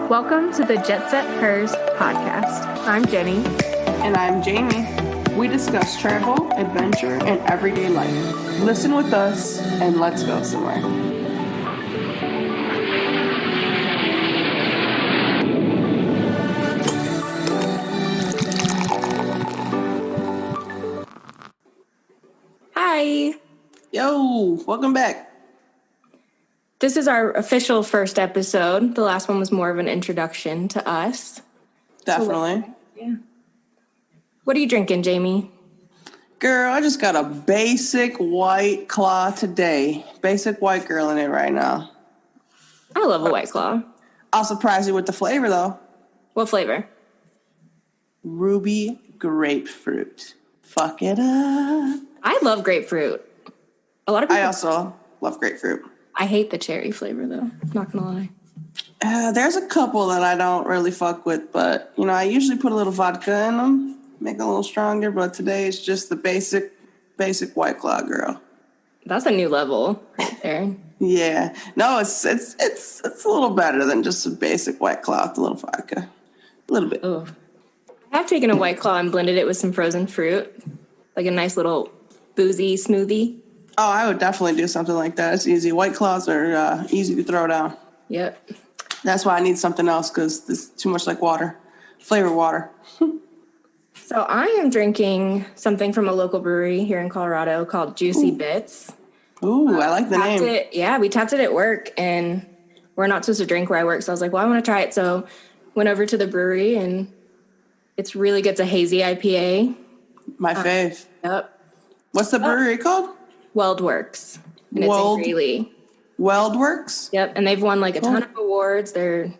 Welcome to the Jet Set Hers podcast. I'm Jenny. And I'm Jamie. We discuss travel, adventure, and everyday life. Listen with us and let's go somewhere. Hi. Yo, welcome back. This is our official first episode. The last one was more of an introduction to us. Definitely. Yeah. What are you drinking, Jamie? Girl, I just got a basic White Claw today. Basic white girl in it right now. I love a White Claw. I'll surprise you with the flavor, though. What flavor? Ruby grapefruit. Fuck it up. I love grapefruit. A lot of people. I also love grapefruit. I hate the cherry flavor, though. Not gonna lie. There's a couple that I don't really fuck with, but, I usually put a little vodka in them, make it a little stronger, but today it's just the basic White Claw, girl. That's a new level right there. Yeah. No, it's a little better than just a basic White Claw with a little vodka. A little bit. Oh. I have taken a White Claw and blended it with some frozen fruit. Like a nice little boozy smoothie. Oh, I would definitely do something like that. It's easy. White Claws are easy to throw down. Yep. That's why I need something else, because it's too much like water. Flavored water. So I am drinking something from a local brewery here in Colorado called Juicy Bits. Ooh, I like the name. We tapped it at work, and we're not supposed to drink where I work. So I was like, well, I want to try it. So went over to the brewery, and it's really good. It's a hazy IPA. My fave. Yep. What's the brewery called? WeldWorks. And it's in Greeley. WeldWorks? Yep. And they've won like a ton of awards. They're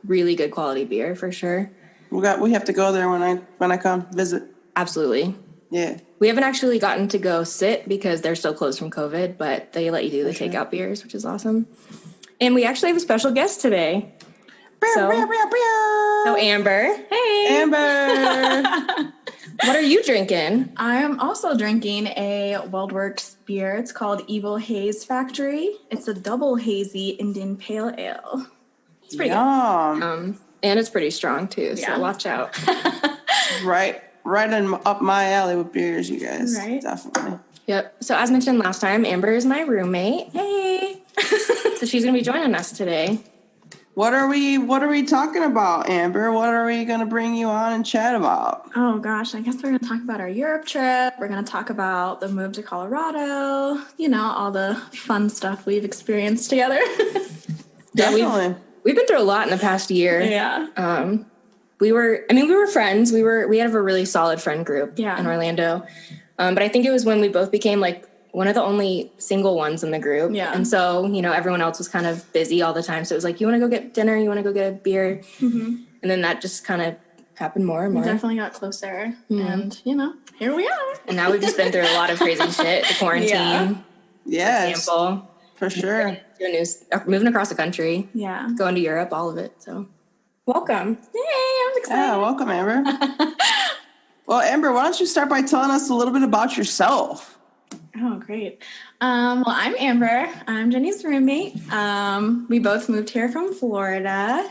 really good quality beer for sure. We have to go there when I come visit. Absolutely. Yeah. We haven't actually gotten to go sit because they're still closed from COVID, but they let you do the takeout beers, which is awesome. And we actually have a special guest today. So Amber. Hey. Amber. What are you drinking? I'm also drinking a WeldWorks beer. It's called Evil Haze Factory. It's a double hazy Indian Pale Ale. It's pretty good. And it's pretty strong too, so watch out. Right up my alley with beers, you guys. Right. Definitely. Yep. So as mentioned last time, Amber is my roommate. Hey. So she's going to be joining us today. What are we talking about, Amber? What are we going to bring you on and chat about? Oh gosh, I guess we're going to talk about our Europe trip. We're going to talk about the move to Colorado, all the fun stuff we've experienced together. Definitely. We've been through a lot in the past year. Yeah. We were friends. We had a really solid friend group in Orlando. But I think it was when we both became like one of the only single ones in the group. Yeah. And so, everyone else was kind of busy all the time. So it was like, you want to go get dinner? You want to go get a beer? Mm-hmm. And then that just kind of happened more and more. We definitely got closer. Mm-hmm. And, here we are. And now we've just been through a lot of crazy shit. The quarantine. Yes. Example. For sure. Moving across the country. Yeah. Going to Europe, all of it. So welcome. Yay, I'm excited. Yeah, welcome, Amber. Well, Amber, why don't you start by telling us a little bit about yourself? Oh, great. Well, I'm Amber. I'm Jenny's roommate. We both moved here from Florida.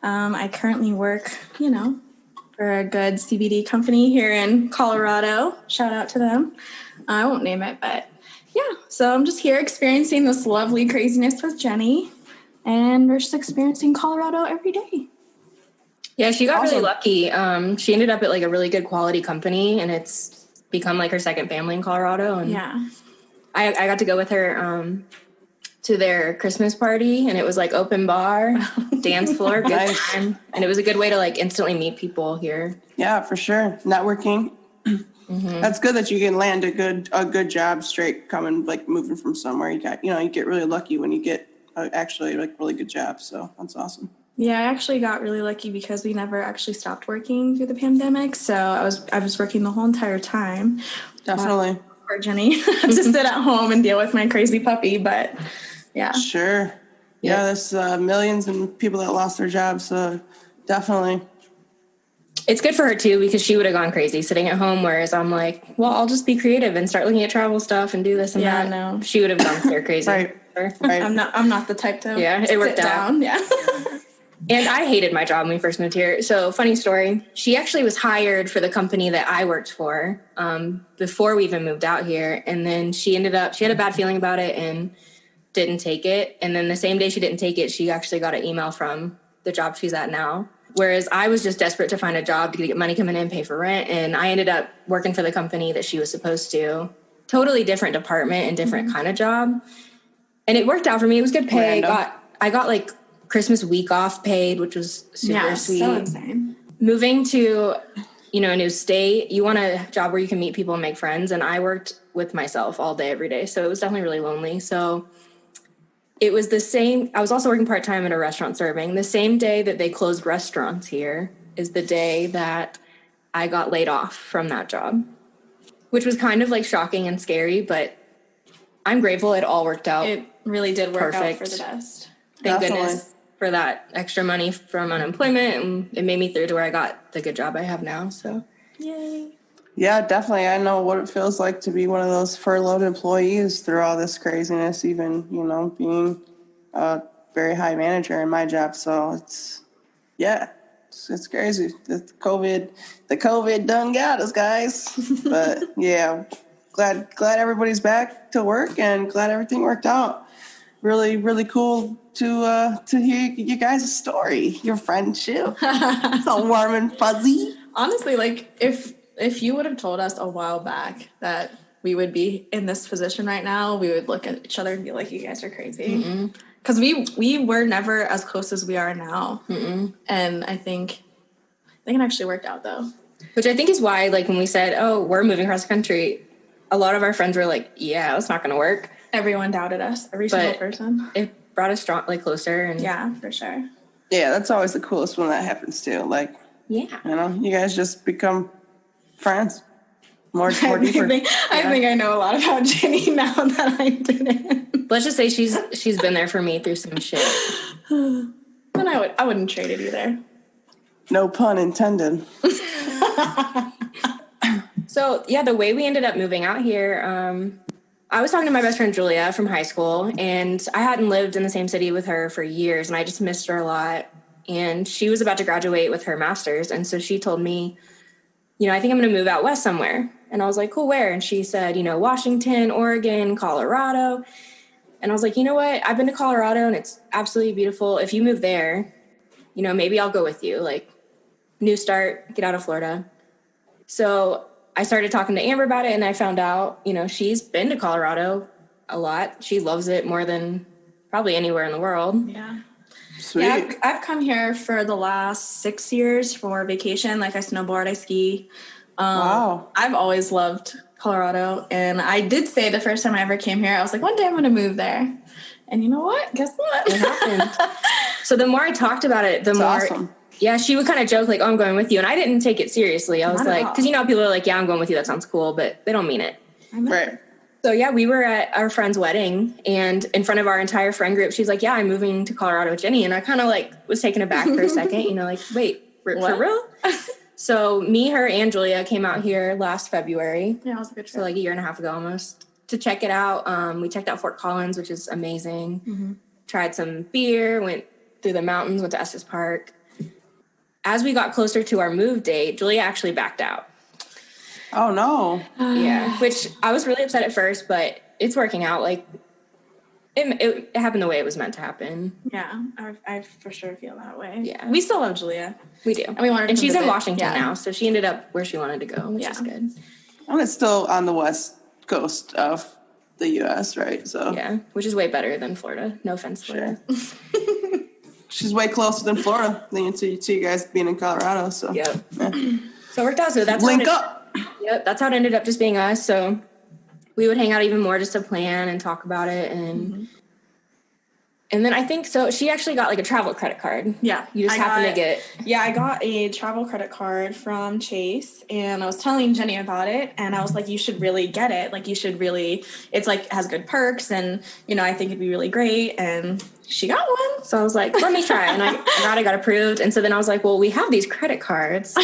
I currently work, for a good CBD company here in Colorado. Shout out to them. I won't name it, but yeah. So I'm just here experiencing this lovely craziness with Jenny, and we're just experiencing Colorado every day. Yeah, she got really lucky. She ended up at like a really good quality company, and it's become like her second family in Colorado. And I got to go with her to their Christmas party, and it was like open bar, dance floor, good time. And it was a good way to like instantly meet people here. Yeah, for sure. Networking. Mm-hmm. That's good that you can land a good job straight coming, like moving from somewhere. You get really lucky when you get actually like really good job. So that's awesome. Yeah, I actually got really lucky because we never actually stopped working through the pandemic. So I was working the whole entire time. Definitely. Poor Jenny had to sit at home and deal with my crazy puppy, but yeah. Sure. Yeah, there's millions of people that lost their jobs. So definitely. It's good for her too, because she would have gone crazy sitting at home. Whereas I'm like, well, I'll just be creative and start looking at travel stuff and do this and that. No. She would have gone clear crazy. Right. I'm not the type to it worked sit out. down. Yeah. And I hated my job when we first moved here. So funny story. She actually was hired for the company that I worked for before we even moved out here. And then she had a bad feeling about it and didn't take it. And then the same day she didn't take it, she actually got an email from the job she's at now. Whereas I was just desperate to find a job to get money coming in, pay for rent. And I ended up working for the company that she was supposed to. Totally different department and different kind of job. And it worked out for me. It was good pay. I got like Christmas week off paid, which was super sweet. So insane. Moving to, a new state, you want a job where you can meet people and make friends. And I worked with myself all day, every day. So it was definitely really lonely. So it was the same. I was also working part-time at a restaurant serving. The same day that they closed restaurants here is the day that I got laid off from that job, which was kind of like shocking and scary, but I'm grateful it all worked out. It really did work out for the best. Thank goodness for that extra money from unemployment, and it made me through to where I got the good job I have now. So, yay. Yeah, definitely. I know what it feels like to be one of those furloughed employees through all this craziness, even, being a very high manager in my job. So it's crazy. The COVID done got us, guys. But yeah, glad everybody's back to work and glad everything worked out. Really, really cool to hear you guys' story, your friendship. It's all warm and fuzzy. Honestly, like if you would have told us a while back that we would be in this position right now, we would look at each other and be like, you guys are crazy. Because we were never as close as we are now. And I think it actually worked out, though. Which I think is why, like, when we said, oh, we're moving across the country, a lot of our friends were like, yeah, it's not going to work. Everyone doubted us, every single person. It brought us closer. And yeah, for sure. Yeah, that's always the coolest when that happens, too. Like, yeah, you guys just become friends. More deeper. I think I know a lot about Jenny now that I didn't. Let's just say she's been there for me through some shit. And I wouldn't trade it either. No pun intended. So yeah, the way we ended up moving out here, I was talking to my best friend Julia from high school, and I hadn't lived in the same city with her for years, and I just missed her a lot. And she was about to graduate with her master's, and so she told me, I think I'm going to move out west somewhere. And I was like, cool, where? And she said, Washington, Oregon, Colorado. And I was like, you know what? I've been to Colorado, and it's absolutely beautiful. If you move there, maybe I'll go with you. Like, new start, get out of Florida. So I started talking to Amber about it, and I found out, she's been to Colorado a lot. She loves it more than probably anywhere in the world. Yeah. Sweet. Yeah, I've come here for the last 6 years for vacation. Like, I snowboard, I ski. Wow. I've always loved Colorado. And I did say the first time I ever came here, I was like, one day I'm going to move there. And you know what? Guess what? It happened. So the more I talked about it, the more... Awesome. Yeah, she would kind of joke like, oh, I'm going with you. And I didn't take it seriously. I was like, because people are like, yeah, I'm going with you. That sounds cool. But they don't mean it. Right. So yeah, we were at our friend's wedding, and in front of our entire friend group, she's like, yeah, I'm moving to Colorado with Jenny. And I kind of was taken aback for a second, like, wait, for real? So me, her, and Julia came out here last February. Yeah, it was a good trip. So like a year and a half ago almost, to check it out. We checked out Fort Collins, which is amazing. Tried some beer, went through the mountains, went to Estes Park. As we got closer to our move date, Julia actually backed out. Oh, no. Yeah, which I was really upset at first, but it's working out. Like, it happened the way it was meant to happen. Yeah, I for sure feel that way. Yeah. We still love Julia. We do. And we want her to And she's visit. in Washington now, so she ended up where she wanted to go, which is good. And it's still on the west coast of the U.S., right? So yeah, which is way better than Florida. No offense, Florida. She's way closer than Florida than to you guys being in Colorado. So yeah. So it worked out. So that's link up. Yep, that's how it ended up just being us. So we would hang out even more just to plan and talk about it. And then I think, so she actually got like a travel credit card. Yeah. You just happened to get. Yeah, I got a travel credit card from Chase, and I was telling Jenny about it, and I was like, you should really get it. Like, you should really, it's like, has good perks, and, I think it'd be really great. And she got one. So I was like, let me try. And I got approved. And so then I was like, well, we have these credit cards.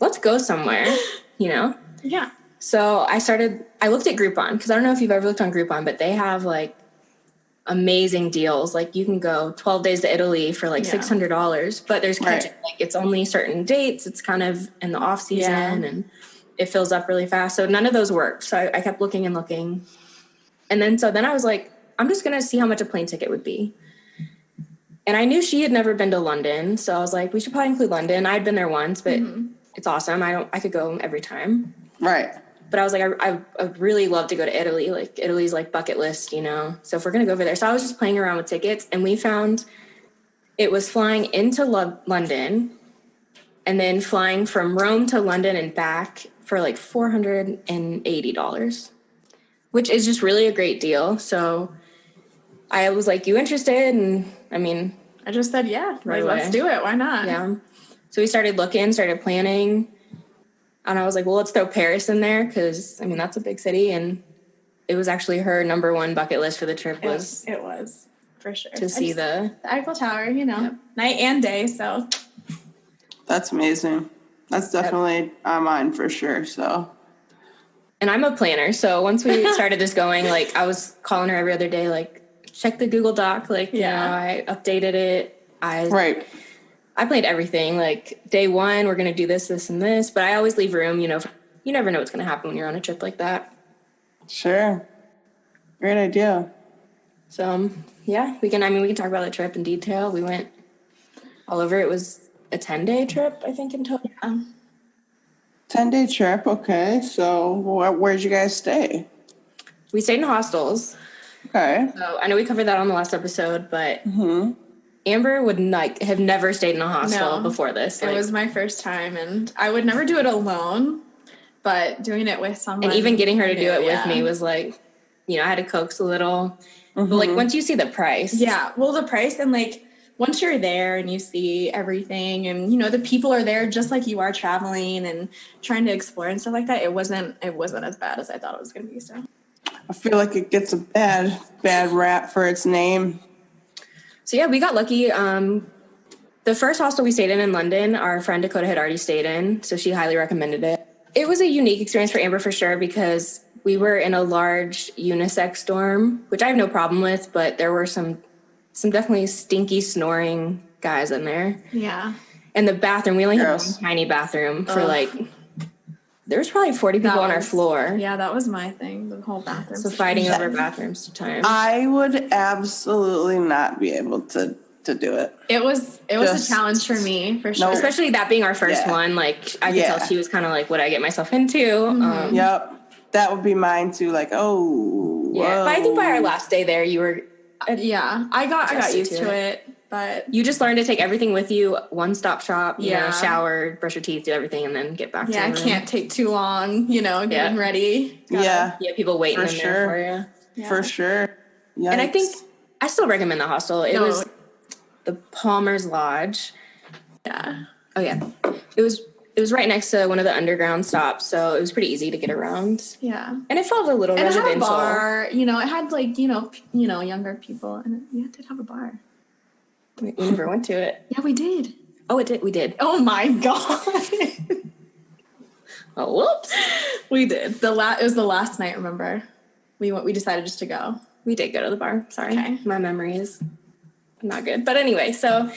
Let's go somewhere, Yeah. So I looked at Groupon, because I don't know if you've ever looked on Groupon, but they have like amazing deals. Like you can go 12 days to Italy for like $600, but there's catching, like it's only certain dates. It's kind of in the off season and it fills up really fast. So none of those worked. So I kept looking and looking. And then I was like, I'm just going to see how much a plane ticket would be. And I knew she had never been to London. So I was like, we should probably include London. I'd been there once, but it's awesome. I could go every time. Right. But I was like, I really love to go to Italy. Like Italy's like bucket list, you know? So if we're going to go over there. So I was just playing around with tickets and we found it was flying into London and then flying from Rome to London and back for like $480, which is just really a great deal. So I was like, you interested? And I mean, I just said, yeah, right, let's do it. Why not? Yeah. So we started planning. And I was like, well, let's throw Paris in there because, I mean, that's a big city. And it was actually her number one bucket list for the trip was. It was, for sure. To see the Eiffel Tower, you know, night and day. So. That's amazing. That's definitely on mine for sure. So. And I'm a planner. So once we started this going, like I was calling her every other day, like check the Google Doc. Like, you know, I updated it. I planned everything, like day one, we're going to do this, this, and this. But I always leave room, you know, you never know what's going to happen when you're on a trip like that. Sure. Great idea. So, yeah, we can talk about the trip in detail. We went all over. It was a 10-day trip, I think, in total. 10-day trip. Okay. So where'd you guys stay? We stayed in hostels. Okay. So I know we covered that on the last episode, but Amber would have never stayed in a hostel before this. It was my first time, and I would never do it alone, but doing it with someone. And even getting her to do it with me was like, you know, I had to coax a little. But like once you see the price. Yeah, well, the price and like once you're there and you see everything and, you know, the people are there just like you are traveling and trying to explore and stuff like that, it wasn't as bad as I thought it was going to be, so. I feel like it gets a bad rap for its name. So, yeah, we got lucky. The first hostel we stayed in London, our friend Dakota had already stayed in, so she highly recommended it. It was a unique experience for Amber for sure because we were in a large unisex dorm, which I have no problem with, but there were some definitely stinky snoring guys in there. Yeah. And the bathroom, we only had one tiny bathroom for there was probably 40 people on our floor. Yeah, that was my thing, the whole bathroom. So fighting over bathrooms to time. I would absolutely not be able to do it. It was a challenge for me, for sure. Especially that being our first one. Like, I could tell she was kind of like, what I get myself into? Yep. That would be mine too. Like, oh. Yeah. But I think by our last day there, you were. I got used to it. But you just learn to take everything with you, one-stop shop, you know, shower, brush your teeth, do everything, and then get back to the room. I can't take too long, you know, getting ready. Yeah, people waiting in there for you. Yeah. For sure. Yikes. And I think I still recommend the hostel. It was the Palmer's Lodge. Yeah. Oh, yeah. It was right next to one of the underground stops, so it was pretty easy to get around. Yeah. And it felt a little residential. It had a bar, you know, it had like, you know, younger people, and it did have a bar. We never went to it. Yeah, we did. Oh, it did. We did. Oh my God. Oh, whoops. We did. It was the last night, remember? We decided just to go. We did go to the bar. Sorry. Okay. My memory is not good. But anyway, so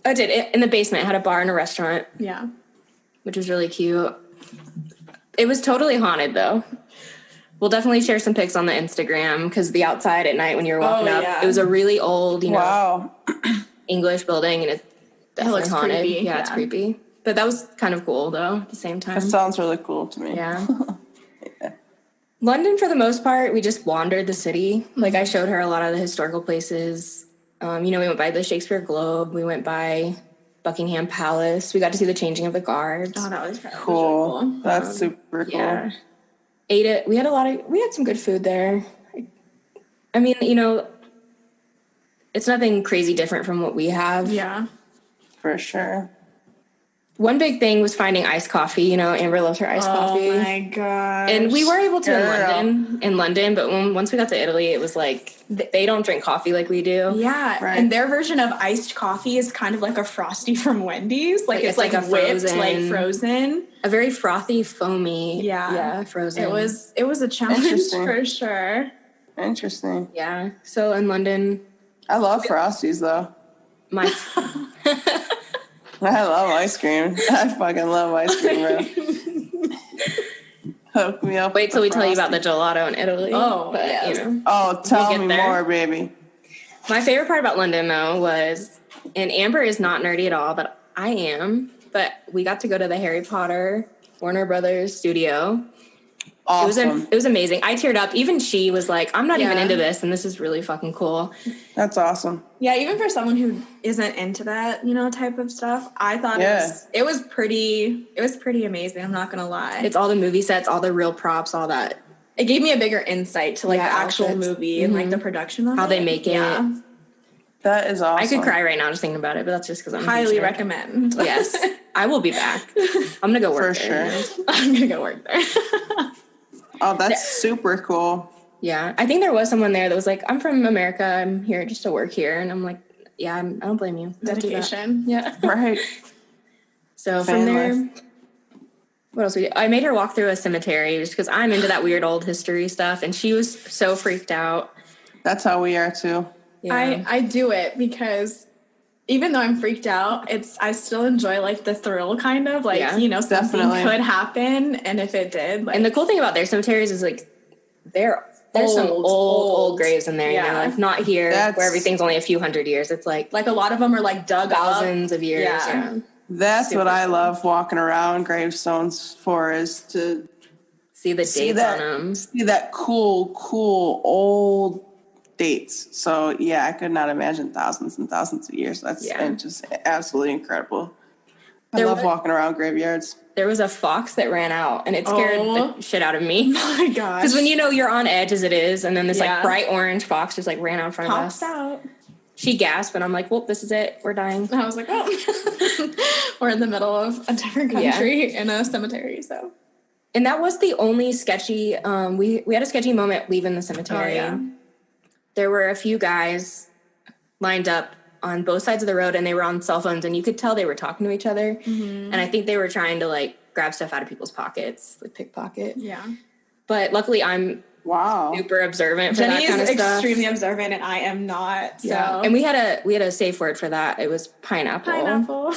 I did it in the basement. It had a bar and a restaurant. Yeah. Which was really cute. It was totally haunted though. We'll definitely share some pics on the Instagram because the outside at night when you were walking up, it was a really old, you know, English building, and it's definitely haunted. Creepy. Yeah, it's creepy. But that was kind of cool, though, at the same time. That sounds really cool to me. Yeah. London, for the most part, we just wandered the city. Like, I showed her a lot of the historical places. You know, we went by the Shakespeare Globe. We went by Buckingham Palace. We got to see the changing of the guards. Oh, that was cool. That's super cool. Yeah. Ate it. We had some good food there. I mean, you know, it's nothing crazy different from what we have. Yeah. For sure. One big thing was finding iced coffee. You know, Amber loves her iced coffee. Oh my gosh. And we were able to in London, but once we got to Italy, it was like they don't drink coffee like we do. Yeah, right. And their version of iced coffee is kind of like a Frosty from Wendy's. Like it's like a whipped, frozen. A very frothy, foamy. Yeah, frozen. It was a challenge for sure. Interesting. Yeah. So in London, I love Frosties though. I love ice cream. I fucking love ice cream, bro. Hook me up. Wait till we tell you about the gelato in Italy. Oh, but, yes. Oh, tell me more, baby. My favorite part about London, though, was, and Amber is not nerdy at all, but I am. But we got to go to the Harry Potter Warner Brothers studio. Awesome. It was amazing. I teared up. Even she was like, I'm not even into this, and this is really fucking cool. That's awesome. Yeah, even for someone who isn't into that, type of stuff, I thought it was pretty amazing, I'm not gonna lie. It's all the movie sets, all the real props, all that. It gave me a bigger insight to the actual outfits. movie and the production of how they make it. Yeah. That is awesome. I could cry right now just thinking about it, but that's just because I'm highly recommend. Yes. I will be back. I'm gonna go work there. Sure. I'm gonna go work there. Oh, that's super cool. Yeah. I think there was someone there that was like, I'm from America. I'm here just to work here. And I'm like, yeah, I don't blame you. Dedication. Yeah. Right. So from there, what else we did? I made her walk through a cemetery just because I'm into that weird old history stuff. And she was so freaked out. That's how we are too. Yeah. I do it because even though I'm freaked out, I still enjoy the thrill kind of something definitely could happen, and if it did, and the cool thing about their cemeteries is there's some old graves in there, not here where everything's only a few hundred years. It's like a lot of them are dug thousands of years. Yeah. That's super what I love walking around gravestones for, is to see the dates on them. See that cool old dates. So yeah, I could not imagine thousands and thousands of years. That's just absolutely incredible. I love walking around graveyards. There was a fox that ran out, and it scared the shit out of me. Oh my gosh! Because when you're on edge as it is, and then this bright orange fox just ran out in front of us. Pops out. She gasped, and I'm like, "Well, this is it. We're dying." And I was like, "Oh, we're in the middle of a different country in a cemetery." So, and that was the only sketchy. We had a sketchy moment leaving the cemetery. Oh, yeah. There were a few guys lined up on both sides of the road, and they were on cell phones, and you could tell they were talking to each other. Mm-hmm. And I think they were trying to grab stuff out of people's pockets, pickpocket. Yeah. But luckily I'm super observant for Jenny that kind of stuff. Jenny is extremely observant, and I am not. So. Yeah. And we had a safe word for that. It was pineapple. Pineapple.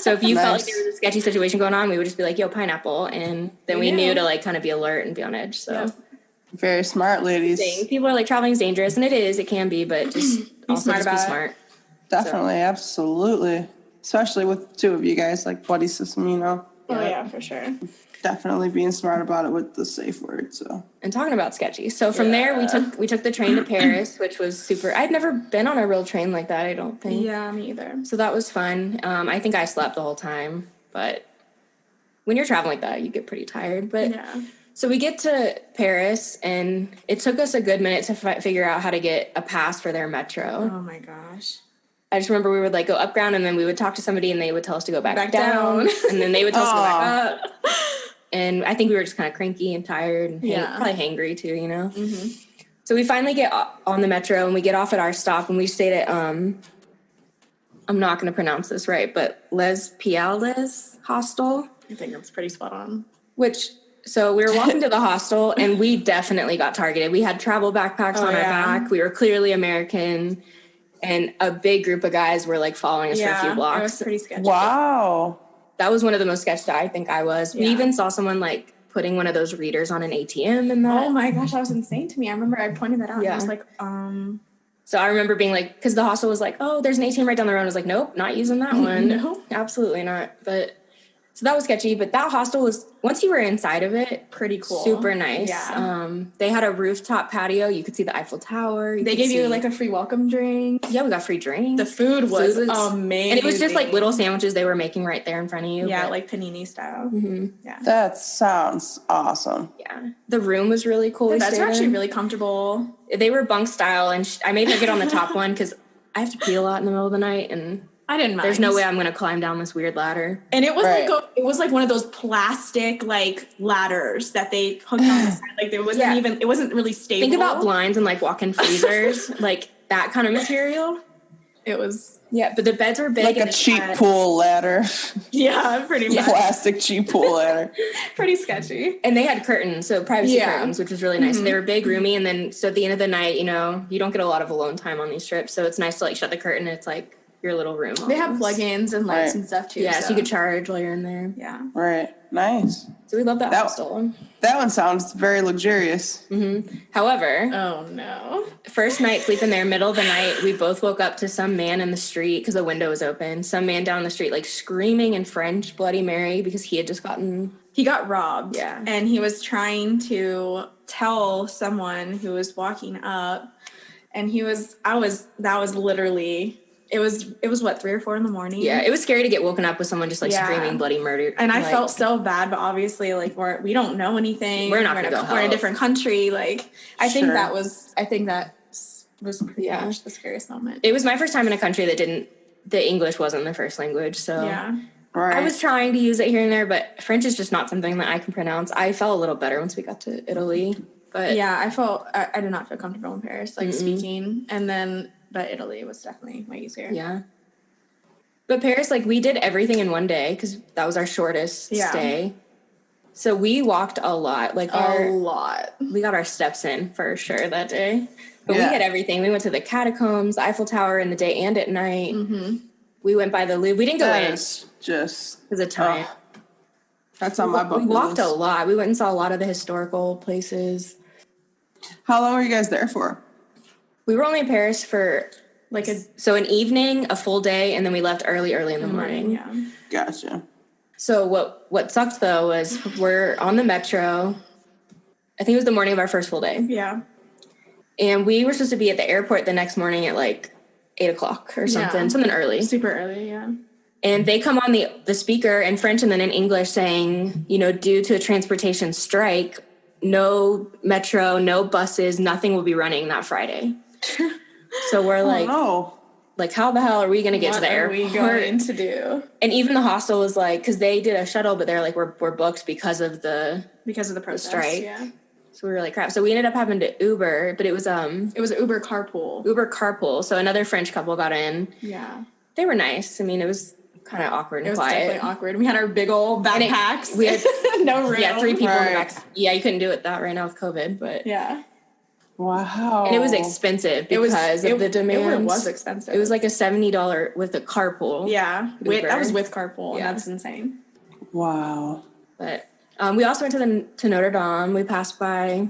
So if you felt like there was a sketchy situation going on, we would just be like, yo, pineapple. And then we knew to kind of be alert and be on edge. So very smart, ladies. People are traveling is dangerous, and it can be, but just be smart. Definitely, absolutely. Especially with two of you guys, buddy system, Oh yeah, for sure. Definitely being smart about it with the safe word. So, and talking about sketchy. So from there, we took the train to Paris, which was super. I'd never been on a real train like that, I don't think. Yeah, me either. So that was fun. I think I slept the whole time, but when you're traveling like that, you get pretty tired. But so we get to Paris, and it took us a good minute to figure out how to get a pass for their metro. Oh my gosh. I just remember we would go up ground, and then we would talk to somebody, and they would tell us to go back down. And then they would tell us to go back up. And I think we were just kind of cranky and tired and probably hangry too, Mm-hmm. So we finally get on the metro, and we get off at our stop, and we stayed at, I'm not going to pronounce this right, but Les Piales Hostel. I think that's pretty spot on. So we were walking to the hostel, and we definitely got targeted. We had travel backpacks on our back. We were clearly American. And a big group of guys were following us for a few blocks. It was pretty sketchy. Wow. That was one of the most sketched I think I was. We even saw someone putting one of those readers on an ATM and that. Oh my gosh, that was insane to me. I remember I pointed that out. Yeah. And I was So I remember being because the hostel was there's an ATM right down the road. I was like, nope, not using that one. No. Absolutely not. But so that was sketchy. But that hostel was, once you were inside of it, pretty cool. Super nice. Yeah. They had a rooftop patio. You could see the Eiffel Tower. They gave you a free welcome drink. Yeah, we got free drinks. The food was amazing. And it was just little sandwiches they were making right there in front of you. Yeah, panini style. Mm-hmm. Yeah. That sounds awesome. Yeah. The room was really cool. The beds were actually really comfortable. They were bunk style, and I made her get on the top one because I have to pee a lot in the middle of the night, and I didn't mind. There's no way I'm going to climb down this weird ladder. And it was it was one of those plastic ladders that they hooked on the side. There wasn't even, it wasn't really stable. Think about blinds and walk-in freezers, that kind of material. It was... Yeah, but the beds were big. Like a cheap pool ladder. Yeah, pretty much. Plastic cheap pool ladder. Pretty sketchy. And they had curtains, so privacy curtains, which was really nice. Mm-hmm. They were big, roomy, and then so at the end of the night, you know, you don't get a lot of alone time on these trips, so it's nice to like shut the curtain. It's like your little room. They have plug-ins and lights and stuff too. Yeah, so you could charge while you're in there. Yeah. Right. Nice. So we love that hostel. That one sounds very luxurious. Mm-hmm. However, oh no. First night sleeping there, middle of the night, we both woke up to some man in the street because the window was open. Some man down the street like screaming in French, Bloody Mary, because he had just he got robbed. Yeah. And he was trying to tell someone who was walking up, and that was literally... It was what, 3 or 4 in the morning? Yeah, it was scary to get woken up with someone just like screaming bloody murder. And I felt so bad, but obviously like we don't know anything. We're not we're in a different country. Like I think that was pretty much the scariest moment. It was my first time in a country that the English wasn't their first language. So I was trying to use it here and there, but French is just not something that I can pronounce. I felt a little better once we got to Italy. But yeah, I did not feel comfortable in Paris, like speaking. But Italy was definitely way easier. Yeah. But Paris, like, we did everything in one day because that was our shortest stay. So we walked a lot. Like, we got our steps in for sure that day. But we had everything. We went to the catacombs, the Eiffel Tower in the day and at night. Mm-hmm. We went by the Louvre. We didn't go in. Just because of time. That's on my bucket list. We walked a lot. We went and saw a lot of the historical places. How long were you guys there for? We were only in Paris for an evening, a full day, and then we left early in the morning. Yeah. Gotcha. So what sucked though was we're on the metro. I think it was the morning of our first full day. Yeah. And we were supposed to be at the airport the next morning at like 8:00 or something, something early. Super early, yeah. And they come on the speaker in French and then in English saying, you know, due to a transportation strike, no metro, no buses, nothing will be running that Friday. So we're like, like, how the hell are we going to get to the airport? What are we going to do? And even the hostel was like, because they did a shuttle, but they're like, we're booked because of the protest, strike. Yeah. So we were like, crap. So we ended up having to Uber, but it was an Uber carpool. Uber carpool. So another French couple got in. Yeah. They were nice. I mean, it was kind of awkward and quiet. It was definitely awkward. We had our big old backpacks. We had no room. Yeah, 3 people in the back. Yeah, you couldn't do it that right now with COVID, but yeah. Wow. And it was expensive because of the demand. It was expensive. It was like a $70 with a carpool. Yeah. That was with carpool. Yeah. And that's insane. Wow. But we also went to Notre Dame. We passed by.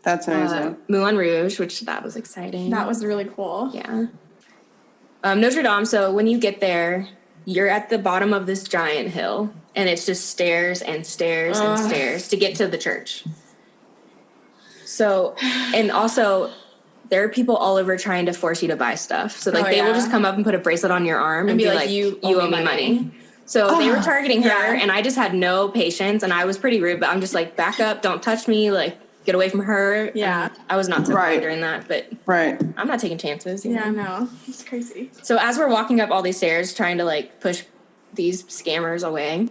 That's amazing. Moulin Rouge, which that was exciting. That was really cool. Yeah. Notre Dame. So when you get there, you're at the bottom of this giant hill, and it's just stairs and stairs and stairs to get to the church. So, and also, there are people all over trying to force you to buy stuff. So, like, they will just come up and put a bracelet on your arm and be like, you owe me money. So they were targeting her, and I just had no patience, and I was pretty rude, but I'm just like, back up, don't touch me, like, get away from her. Yeah. And I was not so good during that, but I'm not taking chances. Yeah, no, it's crazy. So as we're walking up all these stairs, trying to, like, push these scammers away,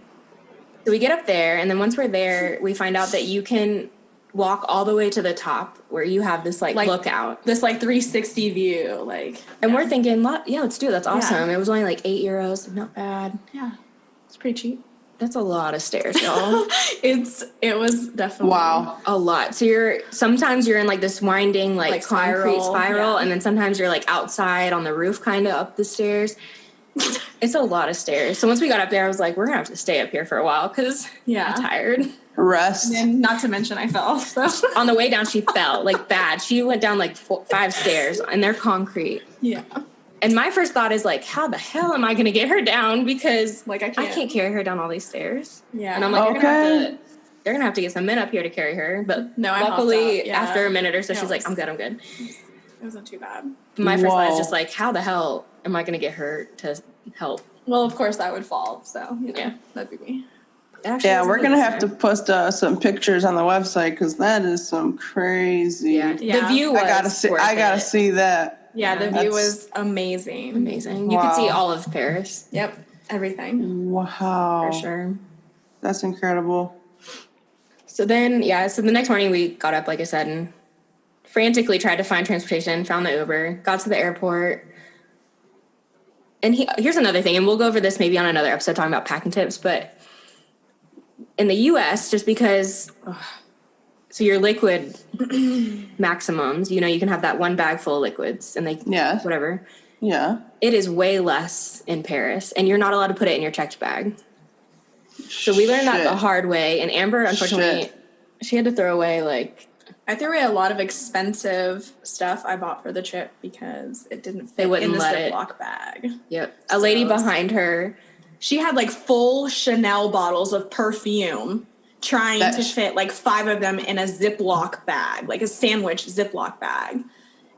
so we get up there, and then once we're there, we find out that you can walk all the way to the top where you have this like lookout, this like 360 view, like, and we're thinking, let's do it. That's awesome. It was only like €8, not bad. Yeah, it's pretty cheap. That's a lot of stairs, y'all. It was definitely a lot. So sometimes you're in like this winding like concrete spiral, and then sometimes you're like outside on the roof, kind of up the stairs. It's a lot of stairs. So once we got up there, I was like, we're gonna have to stay up here for a while because I'm tired. Rest. And not to mention I fell. So on the way down, she fell like bad. She went down like 5 stairs, and they're concrete. Yeah. And my first thought is like, how the hell am I going to get her down? Because like I can't carry her down all these stairs. Yeah. And I'm like, they're gonna have to get some men up here to carry her. But no, luckily, after a minute or so, she's like, I'm good. It wasn't too bad. My first thought is just like, how the hell am I going to get her to help? Well, of course I would fall. So that'd be me. Yeah, we're gonna have to post some pictures on the website because that is some crazy. Yeah. The view was I gotta see that. Yeah, the view was amazing. Amazing. You could see all of Paris. Yep, everything. Wow. For sure. That's incredible. So then, so the next morning we got up, like I said, and frantically tried to find transportation, found the Uber, got to the airport. and here's another thing, and we'll go over this maybe on another episode talking about packing tips, but in the U.S., just because, so your liquid maximums, you know, you can have that one bag full of liquids and whatever. Yeah. It is way less in Paris, and you're not allowed to put it in your checked bag. So we learned that the hard way, and Amber, unfortunately, she had to throw away, like... I threw away a lot of expensive stuff I bought for the trip because it didn't fit in the Ziploc bag. Yep. A lady behind her... She had, like, full Chanel bottles of perfume trying to fit, like, 5 of them in a Ziploc bag, like a sandwich Ziploc bag.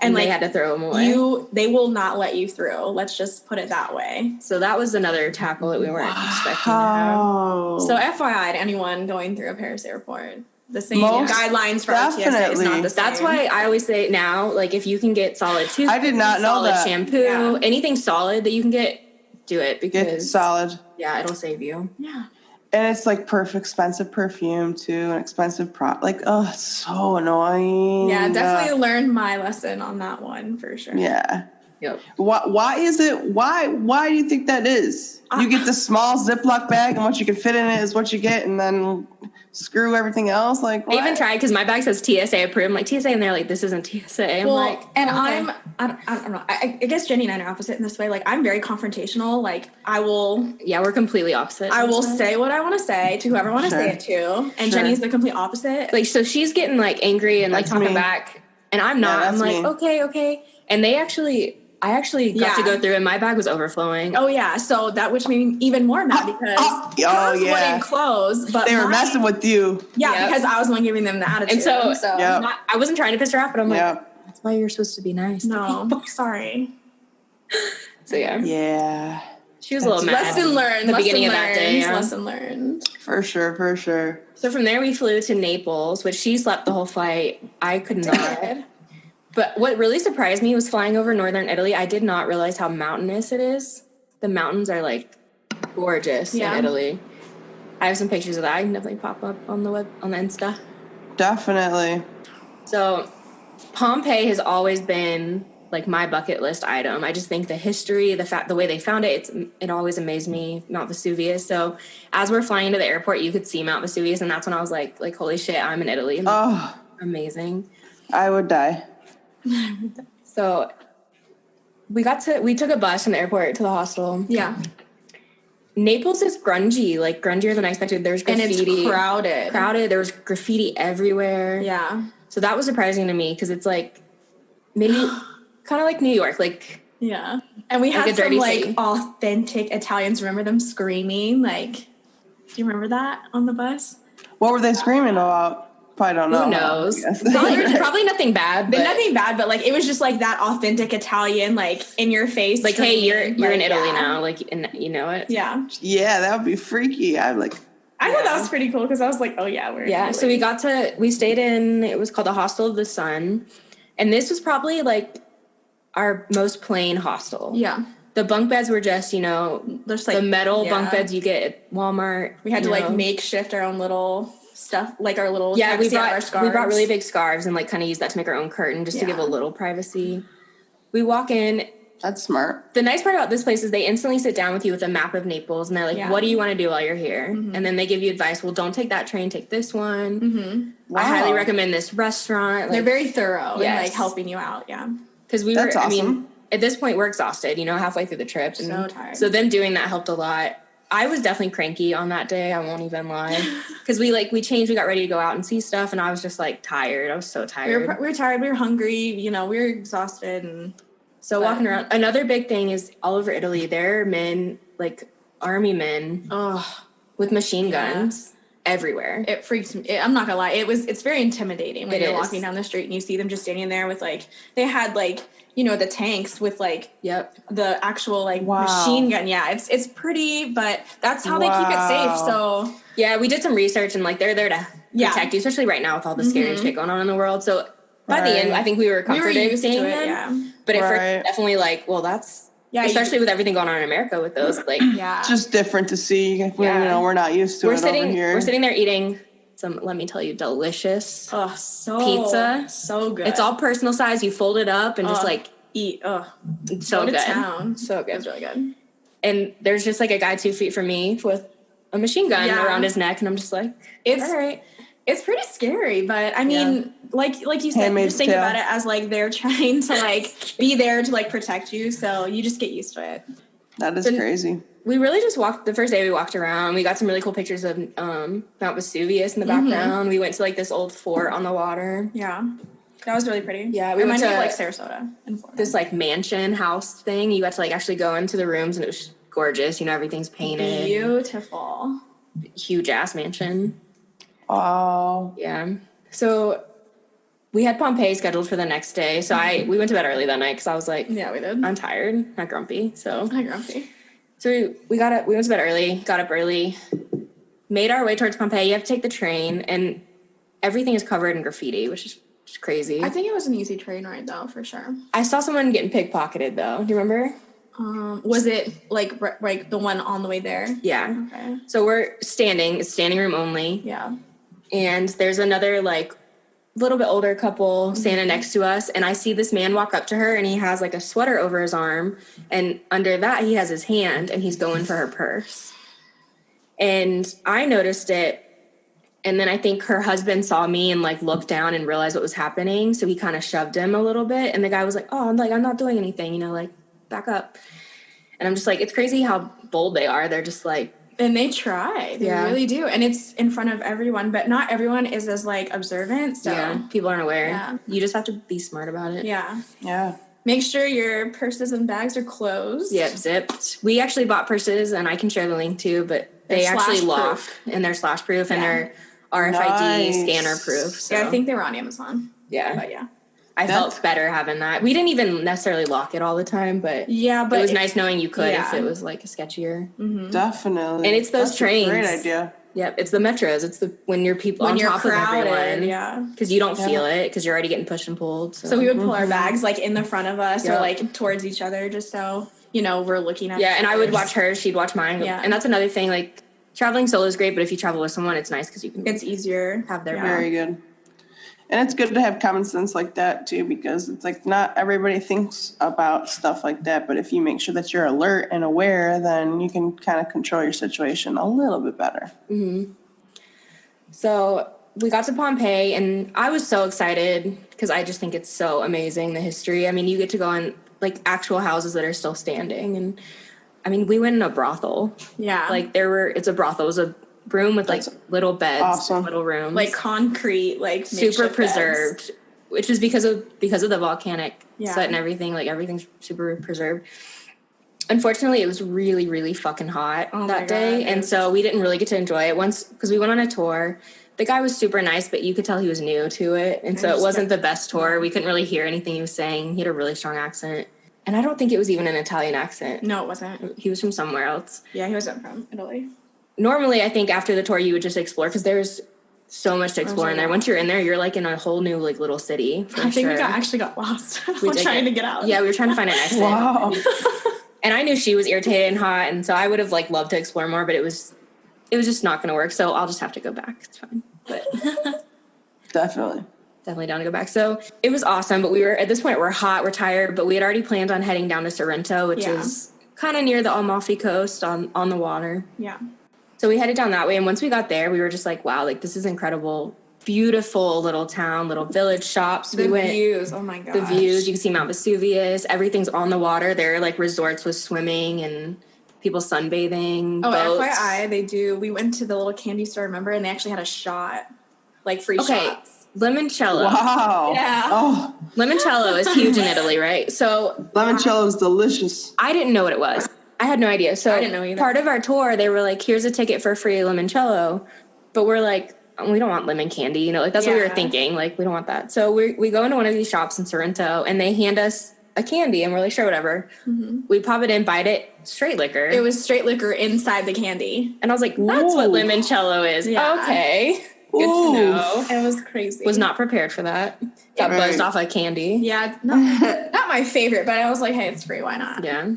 And they had to throw them away. They will not let you through. Let's just put it that way. So that was another tackle that we weren't expecting to have. So FYI to anyone going through a Paris airport, the same guidelines for TSA is not the same. That's why I always say now, like, if you can get solid toothpaste, I did not know solid that. shampoo, anything solid that you can get, do it, because get solid. Yeah, it'll save you. Yeah. And it's like expensive perfume too, and expensive like, oh, it's so annoying. Yeah, definitely learned my lesson on that one for sure. Yeah. Yep. Why is it? Why do you think that is? You get the small Ziploc bag, and what you can fit in it is what you get, and then screw everything else. Like, what? I even tried because my bag says TSA approved. I'm like, TSA, and they're like, this isn't TSA. I'm like, and okay. I don't know. I guess Jenny and I are opposite in this way. Like, I'm very confrontational. Like, I will. Yeah, we're completely opposite. I will say what I want to say to whoever I want to say it to, and Jenny's the complete opposite. Like, so she's getting like angry and like talking back, and I'm not. I'm like, okay, and I actually got to go through, and my bag was overflowing. Oh, yeah. So that which made me even more mad because hers wouldn't close. But they were messing with you. Yeah, because I was the one giving them the attitude. And so I wasn't trying to piss her off, but I'm like, that's why you're supposed to be nice. No, sorry. So, yeah. Yeah. She was a little mad. Lesson learned. The beginning of that day. Yeah. Lesson learned. For sure. So from there, we flew to Naples, which she slept the whole flight. I could not. But what really surprised me was flying over northern Italy. I did not realize how mountainous it is. The mountains are, like, gorgeous in Italy. I have some pictures of that. I can definitely pop up on the Insta. Definitely. So Pompeii has always been, like, my bucket list item. I just think the history, the way they found it, it always amazed me. Mount Vesuvius. So as we're flying into the airport, you could see Mount Vesuvius, and that's when I was like, holy shit, I'm in Italy. Amazing. I would die. So we took a bus from the airport to the hostel. Yeah. Naples is grungy, like grungier than I expected. There's graffiti. And it's crowded. There was graffiti everywhere. Yeah. So that was surprising to me because it's like maybe kind of like New York, like yeah. And we had some like authentic Italians. Remember them screaming? Like, do you remember that on the bus? What were they screaming about? Probably don't know. Who knows? Probably nothing bad. But nothing bad, but like it was just like that authentic Italian, like in your face. Like, hey, you're in Italy now. Like, and you know it. Yeah. Yeah, that would be freaky. I thought that was pretty cool because I was like, oh yeah, we're in Italy. So we stayed in. It was called the Hostel of the Sun, and this was probably like our most plain hostel. Yeah. The bunk beds were just, there's like the metal bunk beds you get at Walmart. We had to like makeshift our own little stuff, like our little we brought really big scarves and like kind of used that to make our own curtain just to give a little privacy. We walk in. That's smart. The nice part about this place is they instantly sit down with you with a map of Naples, and they're like, what do you want to do while you're here? Mm-hmm. And then they give you advice. Well, don't take that train, take this one. Mm-hmm. Wow. I highly recommend this restaurant. Like, they're very thorough in like helping you out. Yeah. Because That's awesome. At this point we're exhausted, halfway through the trip. And so tired. So them doing that helped a lot. I was definitely cranky on that day. I won't even lie. Because we changed. We got ready to go out and see stuff. And I was just like tired. I was so tired. We were tired. We were hungry. We were exhausted. And so walking around. Another big thing is all over Italy, there are men, like army men with machine guns everywhere. It freaks me. I'm not going to lie. It's very intimidating when you're walking down the street and you see them just standing there with like, they had like, the tanks with like the actual like machine gun. Yeah, it's pretty, but that's how they keep it safe. So yeah, we did some research and like they're there to protect you, especially right now with all the scary shit going on in the world. So by the end, I think we were comforted with seeing them. Yeah. But it definitely like, well, that's especially with everything going on in America with those like just different to see. We're not used to it over here. We're sitting there eating some, let me tell you, delicious pizza. So good. It's all personal size. You fold it up and just like eat. It's so good. Town. So good. It's really good. And there's just like a guy 2 feet from me with a machine gun around his neck. And I'm just like, all right. It's pretty scary, but I mean, like you said, you just think about it as like they're trying to like be there to like protect you. So you just get used to it. That is crazy. We really just walked, the first day we walked around, we got some really cool pictures of Mount Vesuvius in the background. We went to like this old fort on the water. Yeah. That was really pretty. Yeah. We went to like Sarasota in Florida. This like mansion house thing. You got to like actually go into the rooms and it was gorgeous. You know, everything's painted. Beautiful. Huge ass mansion. Oh. Yeah. So we had Pompeii scheduled for the next day. So we went to bed early that night because I was like, yeah, we did. I'm tired, not grumpy. Not grumpy. So we went to bed early, got up early, made our way towards Pompeii. You have to take the train, and everything is covered in graffiti, which is just crazy. I think it was an easy train ride, though, for sure. I saw someone getting pickpocketed, though. Do you remember? Was it like the one on the way there? Yeah. Okay. So we're standing. It's standing room only. Yeah. And there's another like little bit older couple standing next to us, and I see this man walk up to her, and he has like a sweater over his arm, and under that he has his hand, and he's going for her purse. And I noticed it, and then I think her husband saw me and like looked down and realized what was happening, so he kind of shoved him a little bit, and the guy was like, oh, I'm not doing anything, you know, like back up. And I'm just like, it's crazy how bold they are. They're just like, and they try. They really do. And it's in front of everyone, but not everyone is as like observant. So people aren't aware. Yeah. You just have to be smart about it. Yeah. Yeah. Make sure your purses and bags are closed. Yep, zipped. We actually bought purses, and I can share the link too, but they actually lock, and they're slash proof, and they're RFID scanner proof. So. Yeah, I think they were on Amazon. Yeah. But yeah. I felt better having that. We didn't even necessarily lock it all the time, but it was nice knowing you could if it was like a sketchier. Mm-hmm. Definitely. And it's those trains. Great idea. Yep, it's the metros. It's when you're on top crowded, of everyone. Because you don't feel it because you're already getting pushed and pulled. So we would pull our bags like in the front of us or like towards each other just so, you know, we're looking at and I would watch her. She'd watch mine. Yeah. And that's another thing. Like traveling solo is great, but if you travel with someone, it's nice because you can. It's easier. Have their Very good. And it's good to have common sense like that, too, because it's like not everybody thinks about stuff like that. But if you make sure that you're alert and aware, then you can kind of control your situation a little bit better. Mm-hmm. So we got to Pompeii, and I was so excited because I just think it's so amazing, the history. I mean, you get to go in like actual houses that are still standing. And I mean, we went in a brothel. Yeah. Like it's a brothel. It was a room with like little beds, little rooms, like concrete, like super preserved, beds. Which is because of the volcanic set and everything. Like everything's super preserved. Unfortunately, it was really, really fucking hot that day, and so we didn't really get to enjoy it once because we went on a tour. The guy was super nice, but you could tell he was new to it, and so it wasn't the best tour. We couldn't really hear anything he was saying. He had a really strong accent, and I don't think it was even an Italian accent. No, it wasn't. He was from somewhere else. Yeah, he wasn't from Italy. Normally, I think after the tour, you would just explore because there's so much to explore in there. Once you're in there, you're like in a whole new like little city. I think we actually got lost. We were trying to get out. Yeah, we were trying to find an exit. Wow. And I knew she was irritated and hot, and so I would have like loved to explore more, but it was just not going to work. So I'll just have to go back. It's fine. But definitely down to go back. So it was awesome, but we were at this point we're hot, we're tired, but we had already planned on heading down to Sorrento, which is kind of near the Amalfi Coast on the water. Yeah. So we headed down that way, and once we got there, we were just like, wow, like this is incredible. Beautiful little town, little village shops. The views, oh my god. The views, you can see Mount Vesuvius. Everything's on the water. There are like resorts with swimming and people sunbathing. Oh, boats. FYI, we went to the little candy store, remember? And they actually had a shot, like free shots. Limoncello. Wow. Yeah. Oh. Limoncello is huge in Italy, right? So limoncello is delicious. I didn't know what it was. I had no idea. So I didn't know either. Part of our tour, they were like, here's a ticket for free limoncello. But we're like, we don't want lemon candy. You know, like that's what we were thinking. Like, we don't want that. So we go into one of these shops in Sorrento, and they hand us a candy, and we're like, sure, whatever. Mm-hmm. We pop it in, bite it, straight liquor. It was straight liquor inside the candy. And I was like, that's what limoncello is. Yeah. Okay. Good to know. It was crazy. Was not prepared for that. Got buzzed off of candy. Yeah. Not my favorite, but I was like, hey, it's free. Why not? Yeah.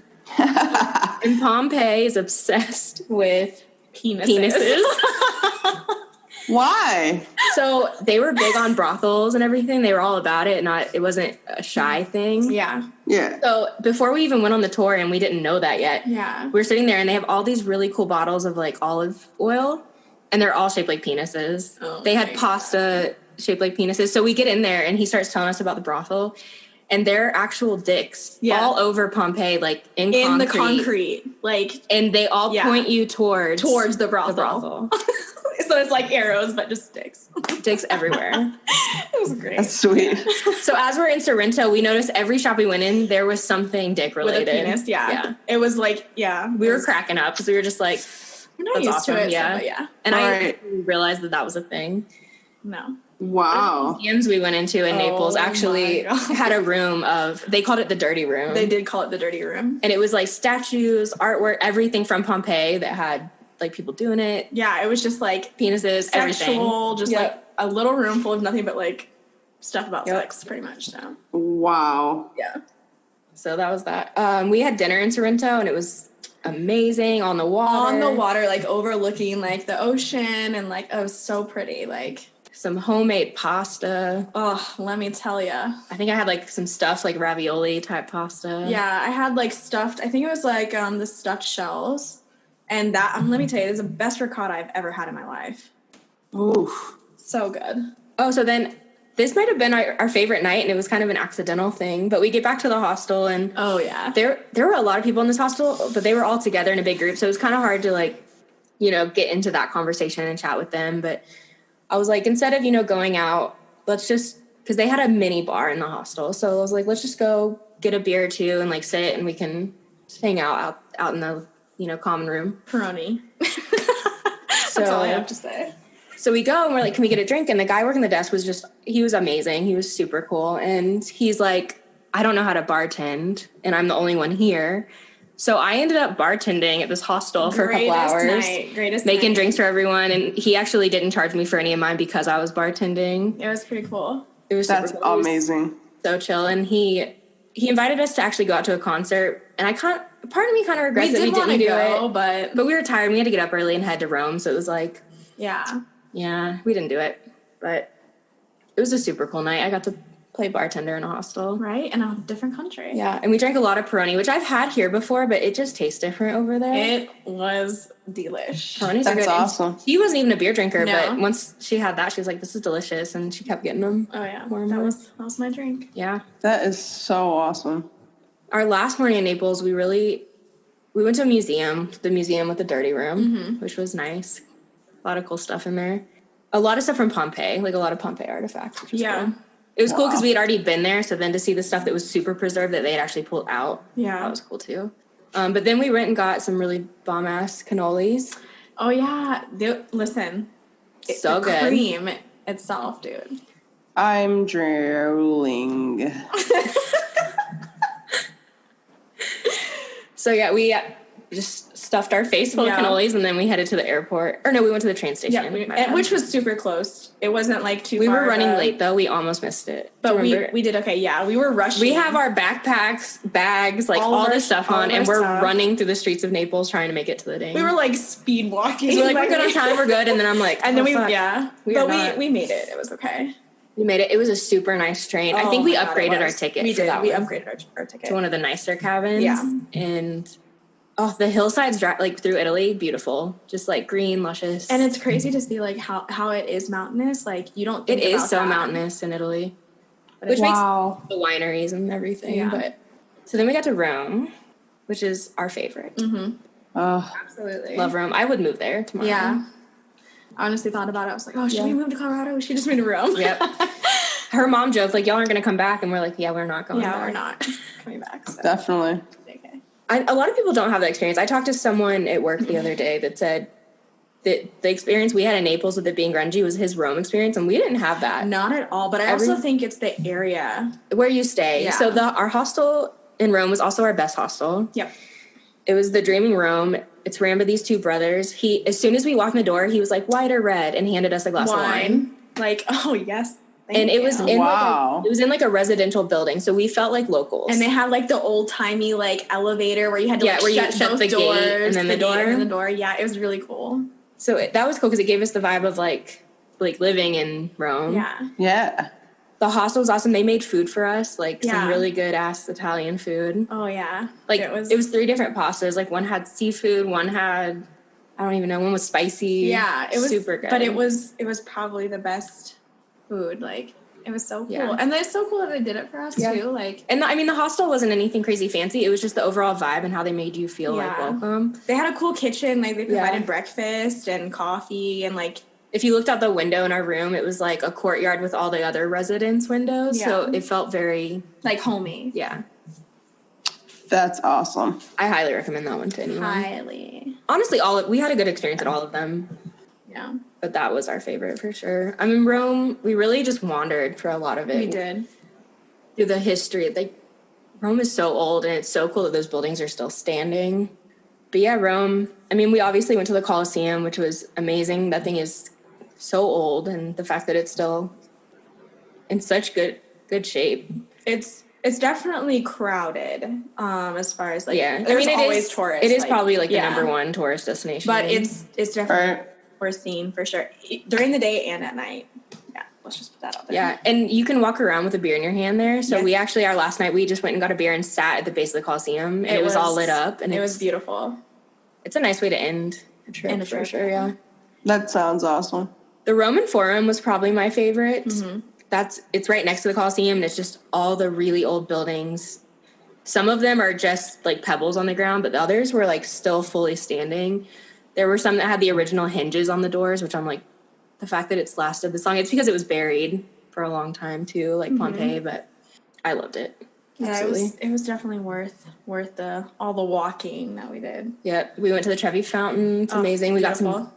And Pompeii is obsessed with penises. Why? So they were big on brothels and everything. They were all about it. It wasn't a shy thing. Yeah. Yeah. So before we even went on the tour, and we didn't know that yet. Yeah. We were sitting there, and they have all these really cool bottles of like olive oil, and they're all shaped like penises. Oh, they had pasta shaped like penises. So we get in there, and he starts telling us about the brothel, and they're actual dicks all over Pompeii, like in the concrete, like, and they all point you towards the brothel. So it's like arrows, but just dicks. Dicks everywhere. It was great. That's sweet. So as we're in Sorrento, we noticed every shop we went in, there was something dick related. With a penis, yeah. It was like, we were cracking up because we were just like, we're not that's used awesome. to it. Yeah. So, yeah. And I realized that was a thing. No. Wow. The museums we went into in Naples actually had a room they called it the dirty room. They did call it the dirty room. And it was like statues, artwork, everything from Pompeii that had like people doing it. Yeah, it was just like penises, sexual, everything. Just like a little room full of nothing but like stuff about sex, pretty much. So. Wow. Yeah. So that was that. We had dinner in Sorrento, and it was amazing on the water. On the water, like overlooking like the ocean, and like it was so pretty. Like some homemade pasta. Oh, let me tell you. I think I had like some stuffed like ravioli type pasta. Yeah, I had like stuffed. I think it was like the stuffed shells. And that, let me tell you, this is the best ricotta I've ever had in my life. Oof. So good. Oh, so then this might have been our favorite night, and it was kind of an accidental thing. But we get back to the hostel, and there were a lot of people in this hostel, but they were all together in a big group. So it was kind of hard to like, get into that conversation and chat with them. But I was like, instead of, going out, let's just, because they had a mini bar in the hostel. So I was like, let's just go get a beer or two and like sit, and we can just hang out in the common room. Peroni. That's all I have to say. So we go and we're like, can we get a drink? And the guy working the desk he was amazing. He was super cool. And he's like, I don't know how to bartend, and I'm the only one here. So I ended up bartending at this hostel for a couple hours. Making drinks for everyone. And he actually didn't charge me for any of mine because I was bartending. It was pretty cool. It was That's super cool. amazing. So chill. And he invited us to actually go out to a concert. And part of me kind of regrets that we didn't do it. But we were tired. We had to get up early and head to Rome. So it was like, yeah, we didn't do it. But it was a super cool night. I got to play bartender in a hostel. Right, in a different country. Yeah, and we drank a lot of Peroni, which I've had here before, but it just tastes different over there. It was delish. Peroni's are good. That's awesome. She wasn't even a beer drinker, but once she had that, she was like, this is delicious, and she kept getting them. Oh, yeah. That was my drink. Yeah. That is so awesome. Our last morning in Naples, we went to a museum, the museum with the dirty room, which was nice. A lot of cool stuff in there. A lot of stuff from Pompeii, like a lot of Pompeii artifacts, which was cool. It was cool because we had already been there, so then to see the stuff that was super preserved that they had actually pulled out, that was cool too. But then we went and got some really bomb-ass cannolis. Oh, yeah. Listen. So the good. Cream itself, dude. I'm drooling. So, yeah, we just stuffed our face full of cannolis, and then we headed to the airport. Or no, we went to the train station. Yeah, which was super close. It wasn't like too far. We were running late, though. We almost missed it. But we did okay. Yeah, we were rushing. We have our backpacks, bags, like all this stuff on, and we're running through the streets of Naples trying to make it to the ding. We were like speed walking. So we're like, we're good on time, we're good. And then I'm like, and then we made it. It was okay. We made it. It was a super nice train. I think we upgraded our ticket. We did. We upgraded our ticket to one of the nicer cabins. Yeah. And the hillsides like through Italy, beautiful, just like green, luscious. And it's crazy to see like how it is mountainous. Like you don't think it is so mountainous in Italy, which makes the wineries and everything. Yeah. But so then we got to Rome, which is our favorite. Absolutely love Rome. I would move there tomorrow. Yeah. I honestly thought about it. I was like, oh, should we move to Colorado? We should just move to Rome. Yep. Her mom joked, like, y'all aren't going to come back. And we're like, yeah, we're not going back. Yeah, we're not coming back. So. Definitely. Okay. A lot of people don't have that experience. I talked to someone at work the other day that said that the experience we had in Naples with it being grungy was his Rome experience, and we didn't have that. Not at all. But I also think it's the area. Where you stay. Yeah. So our hostel in Rome was also our best hostel. Yep. It was the Dreaming Rome. It's ran by these two brothers. As soon as we walked in the door, he was like, white or red, and handed us a glass of wine. Like, oh, yes. It was in like a residential building, so we felt like locals. And they had like the old timey like elevator where you had to shut the doors, gate and then the door. And then the door. Yeah, it was really cool. So that was cool because it gave us the vibe of like like living in Rome. Yeah. The hostel was awesome. They made food for us, like some really good ass Italian food. Oh yeah. Like it was 3 different pastas. Like one had seafood, one had, I don't even know, one was spicy. Yeah, it was super good. But it was probably the best food. Like it was so cool. Yeah. And it's so cool that they did it for us too. Like, and I mean, the hostel wasn't anything crazy fancy. It was just the overall vibe and how they made you feel like welcome. They had a cool kitchen. Like they provided breakfast and coffee and like, if you looked out the window in our room, it was like a courtyard with all the other residents' windows. Yeah. So it felt very... like homey. Yeah. That's awesome. I highly recommend that one to anyone. Highly. Honestly, we had a good experience at all of them. Yeah. But that was our favorite for sure. I mean, Rome, we really just wandered for a lot of it. We did. Through the history. Like, Rome is so old, and it's so cool that those buildings are still standing. But yeah, Rome... I mean, we obviously went to the Colosseum, which was amazing. That thing is... so old, and the fact that it's still in such good shape. It's definitely crowded as far as like there's always tourists. It is probably like the number one tourist destination. But it's definitely worth seeing for sure. During the day and at night. Yeah, let's just put that out there. Yeah, and you can walk around with a beer in your hand there. So we actually, our last night, we just went and got a beer and sat at the base of the Colosseum, and it was all lit up, and it was beautiful. It's a nice way to end a trip for sure, yeah. That sounds awesome. The Roman Forum was probably my favorite. Mm-hmm. It's right next to the Colosseum, and it's just all the really old buildings. Some of them are just like pebbles on the ground, but the others were like still fully standing. There were some that had the original hinges on the doors, which I'm like, the fact that it's lasted this long, it's because it was buried for a long time too, like Pompeii, but I loved it. Yeah, absolutely. It was definitely worth all the walking that we did. Yeah, we went to the Trevi Fountain. It's amazing. We got some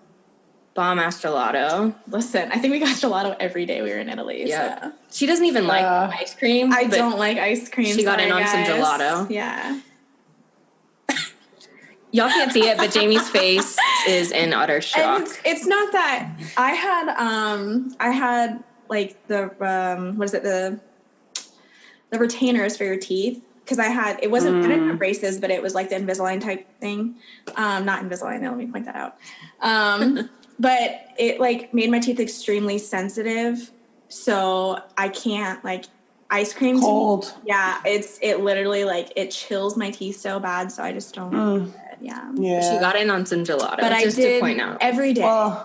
bomb-ass gelato. Listen, I think we got gelato every day we were in Italy. Yeah. So. She doesn't even like ice cream. I don't like ice cream. She got in on some gelato. Yeah. Y'all can't see it, but Jamie's face is in utter shock. And it's not that I had like the the retainers for your teeth. Because it wasn't, I didn't have braces, but it was like the Invisalign type thing. Not Invisalign, let me point that out. But it like made my teeth extremely sensitive. So I can't like ice cream. Cold. It literally like, it chills my teeth so bad. So I just don't do it. Yeah. She got in on some gelato. But just to point out. Every day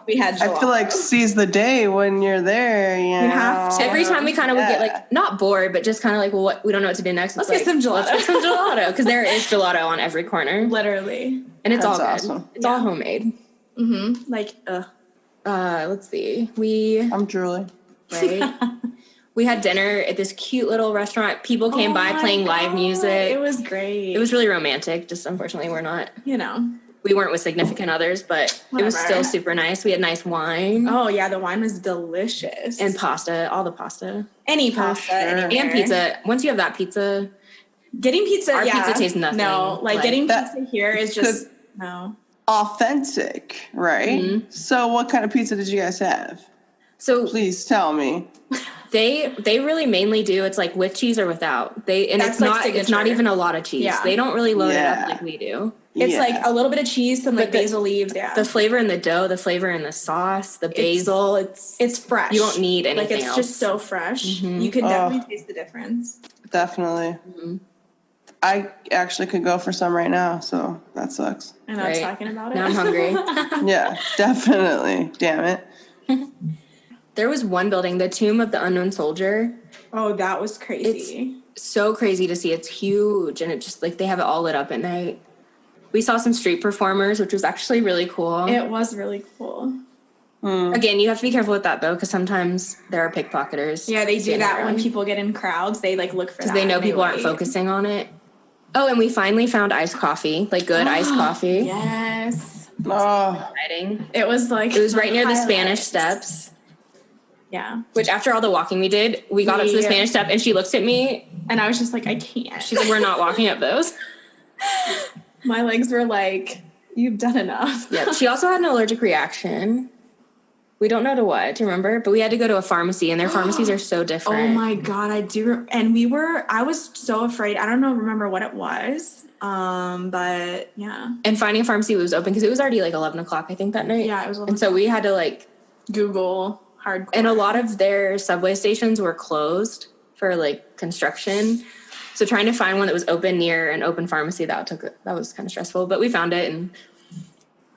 we had gelato. I feel like seize the day when you're there. You have to. Every time we kind of would get like, not bored, but just kind of like, well, we don't know what to do next. Let's get some gelato. Let's get some gelato. Because there is gelato on every corner. Literally. And it's all good. Awesome. It's all homemade. Mm-hmm. Like, let's see. I'm drooling. Right? We had dinner at this cute little restaurant. People came by playing live music. It was great. It was really romantic. Just unfortunately, we're not. We weren't with significant others, but it was still super nice. We had nice wine. Oh, yeah. The wine was delicious. And pasta. All the pasta. Any pasta. Sure. And pizza. Once you have that pizza. Getting pizza, our pizza tastes nothing. No, like getting pizza here is just, no. Authentic, right? Mm-hmm. So what kind of pizza did you guys have? So please tell me. They really mainly do. It's like with cheese or without. It's not even a lot of cheese. Yeah. They don't really load it up like we do. It's like a little bit of cheese, some like basil leaves. Yeah, the flavor in the dough, the flavor in the sauce, the basil. It's fresh. You don't need anything else. Like it's just so fresh. Mm-hmm. You can definitely taste the difference. Definitely. Mm-hmm. I actually could go for some right now, so that sucks. And I was talking about it. Now I'm hungry. Yeah, definitely. Damn it. There was one building, the Tomb of the Unknown Soldier. Oh, that was crazy. It's so crazy to see. It's huge, and it just like they have it all lit up at night. We saw some street performers, which was actually really cool. It was really cool. Again, you have to be careful with that though, because sometimes there are pickpocketers. Yeah, they do that when people get in crowds. They like look for that because they know people aren't focusing on it. Oh, and we finally found iced coffee, like good iced coffee. Yes. Oh, exciting! It was right near the Spanish Steps. Yeah. Which after all the walking we did, we got up to the Spanish Step and she looks at me. And I was just like, I can't. She's like, we're not walking up those. My legs were like, you've done enough. Yeah. She also had an allergic reaction. We don't know to what, do you remember? But we had to go to a pharmacy and their pharmacies are so different. Oh my God, I do. And I was so afraid. I don't remember what it was. But yeah. And finding a pharmacy was open because it was already like 11 o'clock, I think, that night. Yeah, it was 11 And so we had to like Google hardcore. And a lot of their subway stations were closed for like construction. So trying to find one that was open near an open pharmacy, that was kind of stressful, but we found it. And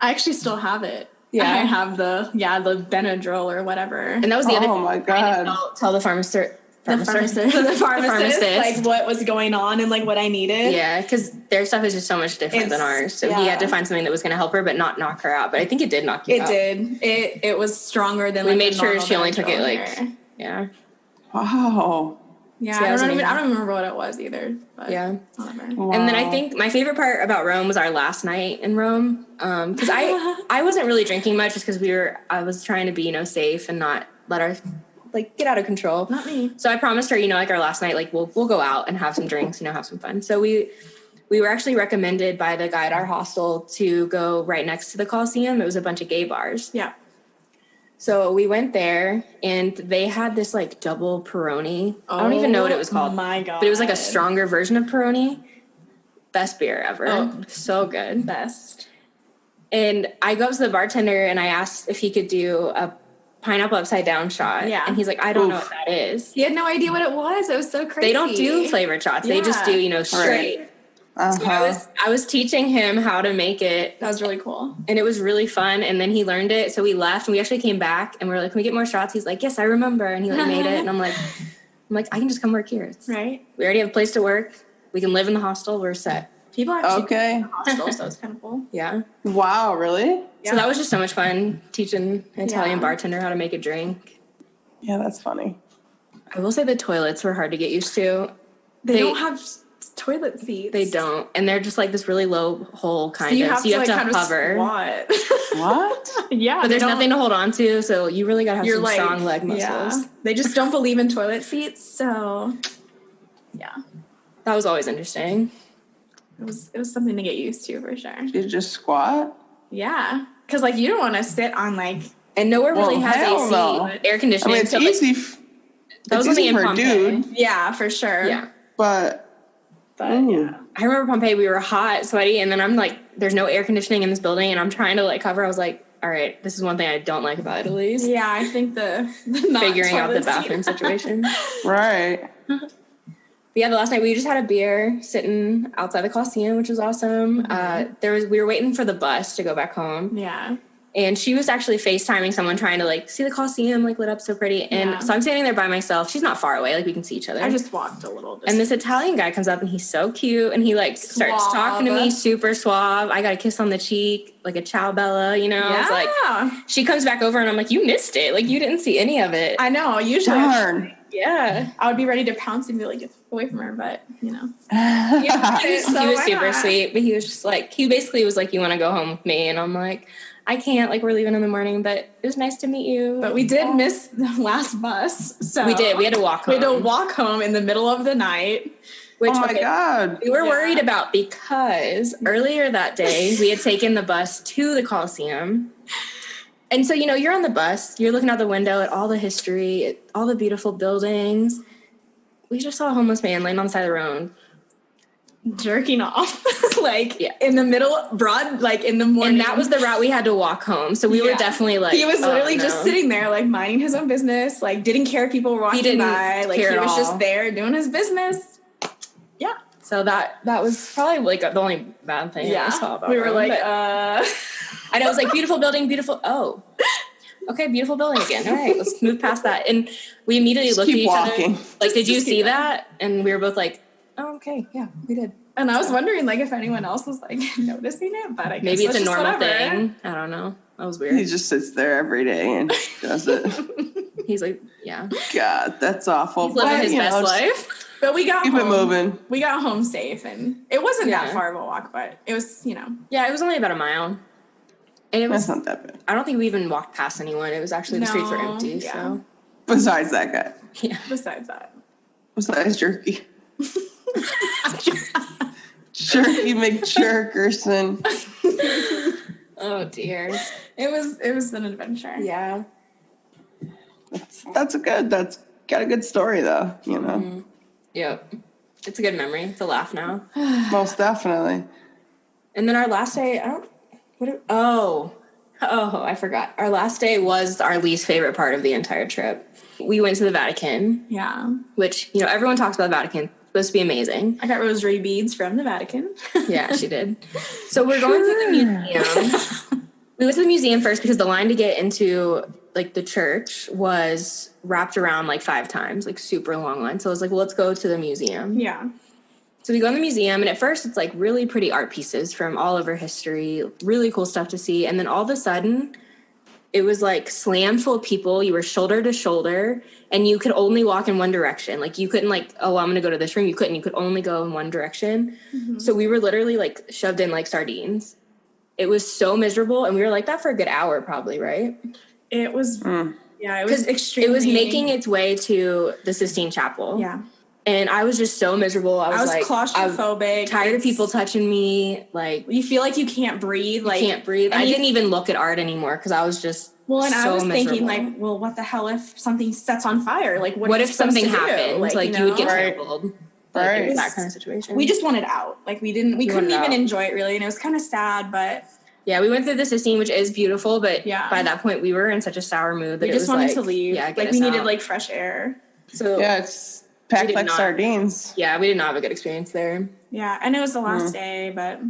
I actually still have it. Yeah. I have the Benadryl or whatever. And that was the other thing. Oh my God. Tell the pharmacist, the pharmacist, like what was going on and like what I needed. Yeah, because their stuff is just so much different than ours. So he had to find something that was going to help her, but not knock her out. But I think it did knock you out. It did. It was stronger than. We made sure she only took it like. Yeah. Wow. Yeah, I don't remember what it was either. But yeah. Whatever. Wow. And then I think my favorite part about Rome was our last night in Rome, because I wasn't really drinking much just because I was trying to be safe and not let our get out of control. Not me. So I promised her, like our last night, like we'll go out and have some drinks, have some fun. So we were actually recommended by the guy at our hostel to go right next to the Coliseum. It was a bunch of gay bars. Yeah. So we went there, and they had this like double Peroni. I don't even know what it was called. My God! But it was like a stronger version of Peroni. Best beer ever. Oh, so good. Best. And I go up to the bartender and I asked if he could do a pineapple upside down shot. Yeah. And he's like, I don't know what that is. He had no idea what it was. It was so crazy. They don't do flavored shots. Yeah. They just do straight. Right. So I was teaching him how to make it. That was really cool. And it was really fun. And then he learned it. So we left and we actually came back and we were like, can we get more shots? He's like, yes, I remember. And he made it. And I'm like, I can just come work here. Right. We already have a place to work. We can live in the hostel. We're set. People actually in the hostel, so it's kind of cool. Yeah. Wow, really? Yeah. So that was just so much fun teaching an Italian bartender how to make a drink. Yeah, that's funny. I will say the toilets were hard to get used to. They don't have toilet seats. They don't. And they're just like this really low hole kind of. So you have to kind hover. Of What? Yeah. But there's nothing to hold on to, so you really got to have some like, strong leg muscles. Yeah. They just don't believe in toilet seats, so yeah. That was always interesting. It was something to get used to for sure. You just squat? Yeah. Because you don't want to sit on and nowhere really has AC, no. air conditioning. I mean, it's easy. That was easy only in for a dude. Yeah, for sure. Yeah. But yeah. I remember Pompeii, we were hot, sweaty, and then I'm like, there's no air conditioning in this building, and I'm trying to cover. I was like, all right, this is one thing I don't like about Italy. Yeah, I think the figuring out the bathroom situation. Right. But yeah, the last night we just had a beer sitting outside the Coliseum, which was awesome. Mm-hmm. We were waiting for the bus to go back home. Yeah. And she was actually FaceTiming someone trying to see the Coliseum lit up so pretty. And so I'm standing there by myself. She's not far away. We can see each other. I just walked a little bit. And this Italian guy comes up and he's so cute. And he starts talking to me, super suave. I got a kiss on the cheek, like a ciao Bella, Yeah. I was she comes back over and I'm like, you missed it. You didn't see any of it. I know. Usually. Darn. Yeah. I would be ready to pounce and be like, get away from her. But, He was super sweet. But he was just he basically was like, you want to go home with me? And I'm like, I can't, we're leaving in the morning, but it was nice to meet you. But we did miss the last bus. So we did. We had to walk home. We had to walk home in the middle of the night. Which, oh my God. We were worried about because earlier that day, we had taken the bus to the Coliseum. And so, you're on the bus, you're looking out the window at all the history, all the beautiful buildings. We just saw a homeless man laying on the side of the road. Jerking off in the middle in the morning, and that was the route we had to walk home, so we were definitely he was literally just sitting there minding his own business, didn't care if people were walking by, he was just there doing his business. Yeah, so that was probably the only bad thing I saw about we were Rome, I know, it was beautiful building, beautiful okay, beautiful building again. All right, let's move past that. And we immediately looked at each other did you see that? And we were both oh, okay, yeah, we did. And I was wondering, if anyone else was, noticing it, but I guess maybe it's a normal thing. I don't know. That was weird. He just sits there every day and does it. He's yeah. God, that's awful. He's living his best life. But we got keep home. It moving. We got home safe, and it wasn't that far of a walk, but it was, Yeah, it was only about a mile. And that's not that bad. I don't think we even walked past anyone. It was actually the streets were empty. Yeah. So besides that guy. Yeah. Besides that. Besides jerky. Jerky McJerkerson. Oh dear. It was an adventure. Yeah. That's got a good story though, Mm-hmm. Yep. It's a good memory. It's a laugh now. Most definitely. And then our last day, Oh, I forgot. Our last day was our least favorite part of the entire trip. We went to the Vatican. Yeah. Which, everyone talks about the Vatican. It's supposed to be amazing. I got rosary beads from the Vatican. Yeah, she did. So we're going through the museum. We went to the museum first because the line to get into, the church was wrapped around, 5 times. Super long line. So I was like, well, let's go to the museum. Yeah. So we go in the museum, and at first it's, really pretty art pieces from all over history. Really cool stuff to see. And then all of a sudden, it was, slammed full of people. You were shoulder to shoulder, and you could only walk in one direction. You couldn't, I'm going to go to this room. You couldn't. You could only go in one direction. Mm-hmm. So we were literally, shoved in like sardines. It was so miserable, and we were like that for a good hour probably, right? It was, yeah, it was extremely. It was making its way to the Sistine Chapel. Yeah. And I was just so miserable. I was claustrophobic. Tired of people touching me. You feel like you can't breathe. You can't breathe. I didn't even look at art anymore because I was just I was thinking well, what the hell if something sets on fire? What if something happened? You would get trampled. Right. It was that kind of situation. We just wanted out. We couldn't even enjoy it really, and it was kind of sad, but. Yeah, we went through the Sistine, which is beautiful, but by that point we were in such a sour mood that we just wanted to leave. Yeah, we needed fresh air. So yeah, it's packed like sardines. Yeah, we did not have a good experience there. Yeah, and it was the last day, but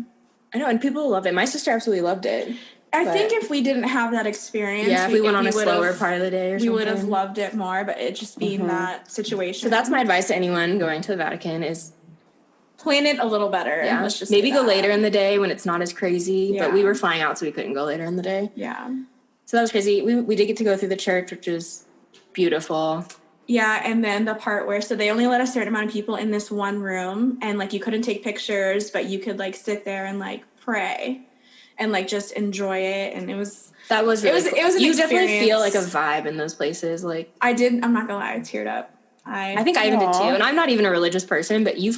I know, and people love it. My sister absolutely loved it. I think if we didn't have that experience, if we went on a slower part of the day or something, we would have loved it more. But it just being that situation. So that's my advice to anyone going to the Vatican is. Plan it a little better. Yeah, let's just maybe go later in the day when it's not as crazy. Yeah. But we were flying out, so we couldn't go later in the day. Yeah. So that was crazy. We did get to go through the church, which was beautiful. Yeah, and then the part where they only let a certain amount of people in this one room, and you couldn't take pictures, but you could sit there and pray, and just enjoy it, and it was really cool. It was an you experience. Definitely feel a vibe in those places. I did. I'm not gonna lie, I teared up. I think I even did too, and I'm not even a religious person, but you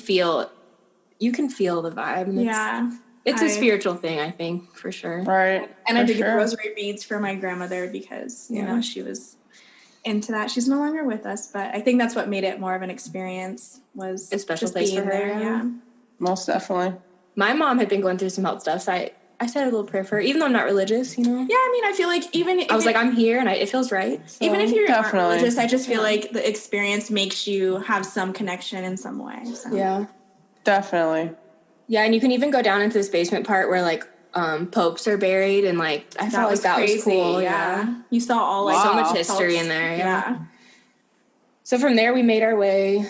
can feel the vibe. And it's a spiritual thing, I think, for sure. Right. And I did get rosary beads for my grandmother because, you know, she was into that. She's no longer with us, but I think that's what made it more of an experience was a special just place being for her. there. Yeah. Most definitely. My mom had been going through some health stuff, so I said a little prayer for her, even though I'm not religious, you know? Yeah, I mean, I feel like even if I was I'm here and it feels right. So. Even if you're not religious, I just feel like the experience makes you have some connection in some way. So. Yeah. Definitely. Yeah, and you can even go down into this basement part where popes are buried, and I felt like that was cool. Yeah. You saw all so much history in there. Yeah. So from there we made our way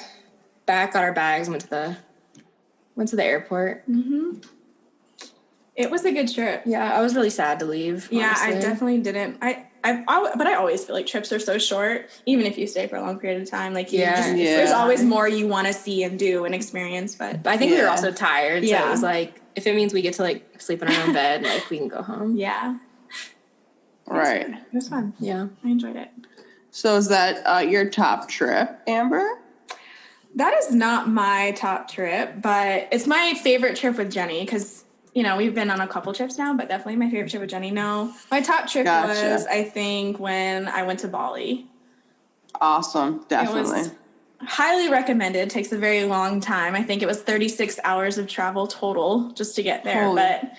back, got our bags, went to the airport. Mm-hmm. It was a good trip. Yeah, I was really sad to leave. Yeah, honestly. I definitely didn't. But I always feel like trips are so short, even if you stay for a long period of time. There's always more you want to see and do and experience. But I think we were also tired. So it was if it means we get to sleep in our own bed, we can go home. Yeah. Right. It was fun. Yeah. I enjoyed it. So is that your top trip, Amber? That is not my top trip, but it's my favorite trip with Jenny because, we've been on a couple trips now, but definitely my favorite trip with Jenny. No, my top trip was, I think, when I went to Bali. Awesome. Definitely. It was highly recommended. Takes a very long time. I think it was 36 hours of travel total just to get there. Holy. But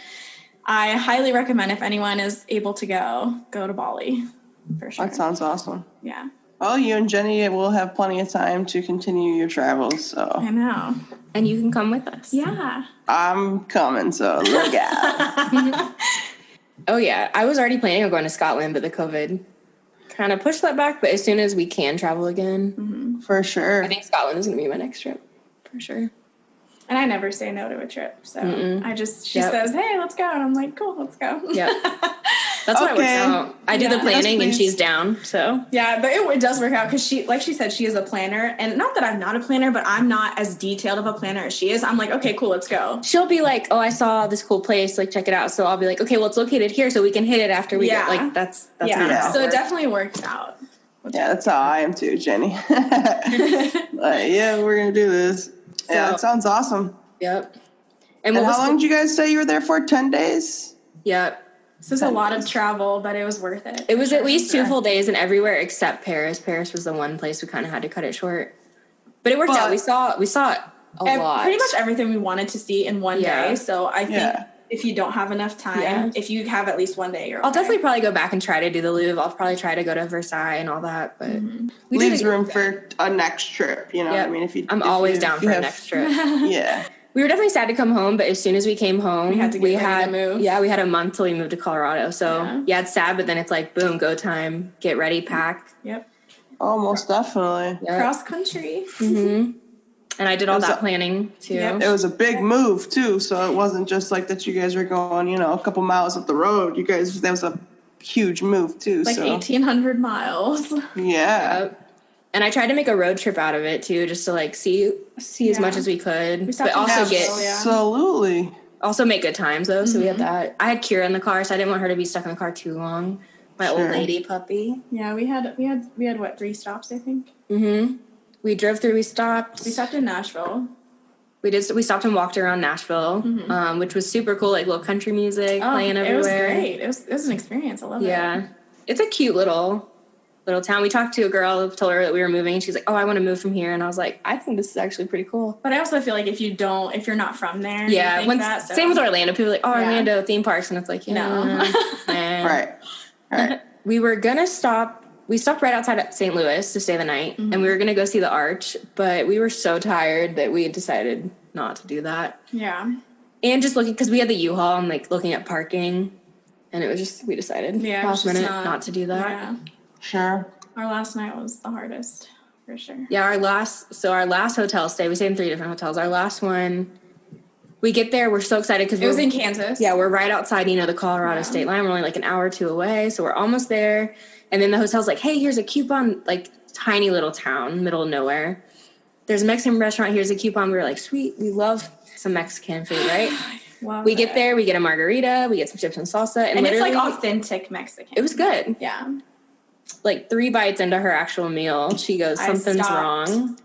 I highly recommend if anyone is able to go to Bali for sure. That sounds awesome. Yeah. Well, you and Jenny will have plenty of time to continue your travels. So I know. And you can come with us. Yeah. I'm coming, so look out. Oh, yeah. I was already planning on going to Scotland, but the COVID kind of pushed that back. But as soon as we can travel again, for sure. I think Scotland is going to be my next trip. For sure. And I never say no to a trip. So she says, hey, let's go. And I'm like, cool, let's go. Yep. That's what it works out. I do the planning and she's down. So yeah, but it does work out because she said, she is a planner. And not that I'm not a planner, but I'm not as detailed of a planner as she is. I'm like, okay, cool, let's go. She'll be like, oh, I saw this cool place. Check it out. So I'll be like, okay, well, it's located here so we can hit it after we get that's so it definitely works out. Yeah, that's how I am too, Jenny. We're going to do this. So, yeah, that sounds awesome. Yep. And how long did you guys say you were there for? 10 days? Yep. This is a lot of travel, but it was worth it. It was at least 2 full days and everywhere except Paris. Paris was the one place we kind of had to cut it short. But it worked out. We saw a lot. Pretty much everything we wanted to see in one day. So I think if you don't have enough time, if you have at least one day, you're okay. I'll definitely probably go back and try to do the Louvre. I'll probably try to go to Versailles and all that, but leaves room for a next trip, you know. I mean, I'm always down for a next trip. Yeah. We were definitely sad to come home, but as soon as we came home, we had to get ready to move. Yeah, we had a month till we moved to Colorado. So yeah, it's sad, but then it's like, boom, go time, get ready, pack. Yep. Oh, most definitely. Yep. Cross country. And I did all that planning too. Yep. It was a big move too, so it wasn't just like that you guys were going, you know, a couple miles up the road. You guys, that was a huge move too. Like 1,800 miles. Yeah. Yep. And I tried to make a road trip out of it too, just to like see as much as we could, but also also make good times though. So we had that. I had Kira in the car, so I didn't want her to be stuck in the car too long. My old lady puppy. Yeah, we had what, 3 stops, I think. We drove through. We stopped in Nashville. We stopped and walked around Nashville, which was super cool. Like little country music playing everywhere. It was great. It was an experience. I love it. Yeah, it's a cute little town. We talked to a girl, told her that we were moving, and she's like, "Oh, I want to move from here." And I was like, "I think this is actually pretty cool." But I also feel like if you're not from there, same with Orlando. People are like, "Oh, Orlando theme parks," and it's like, no, right. We were gonna stop. We stopped right outside of St. Louis to stay the night, and we were gonna go see the Arch, but we were so tired that we had decided not to do that. Yeah, and just looking because we had the U-Haul and like looking at parking, and it was just we decided last minute not to do that. Yeah. Sure. Our last night was the hardest, for sure. Yeah, our last hotel stay, we stayed in 3 different hotels. Our last one, we get there, we're so excited because it was in Kansas. Yeah, we're right outside, the Colorado state line. We're only like an hour or 2 away, so we're almost there. And then the hotel's like, hey, here's a coupon, like tiny little town, middle of nowhere. There's a Mexican restaurant, here's a coupon. We were like, sweet, we love some Mexican food, right? We get there, we get a margarita, we get some chips and salsa. And it's like authentic Mexican. It was good. Yeah. Like 3 bites into her actual meal, she goes, something's wrong.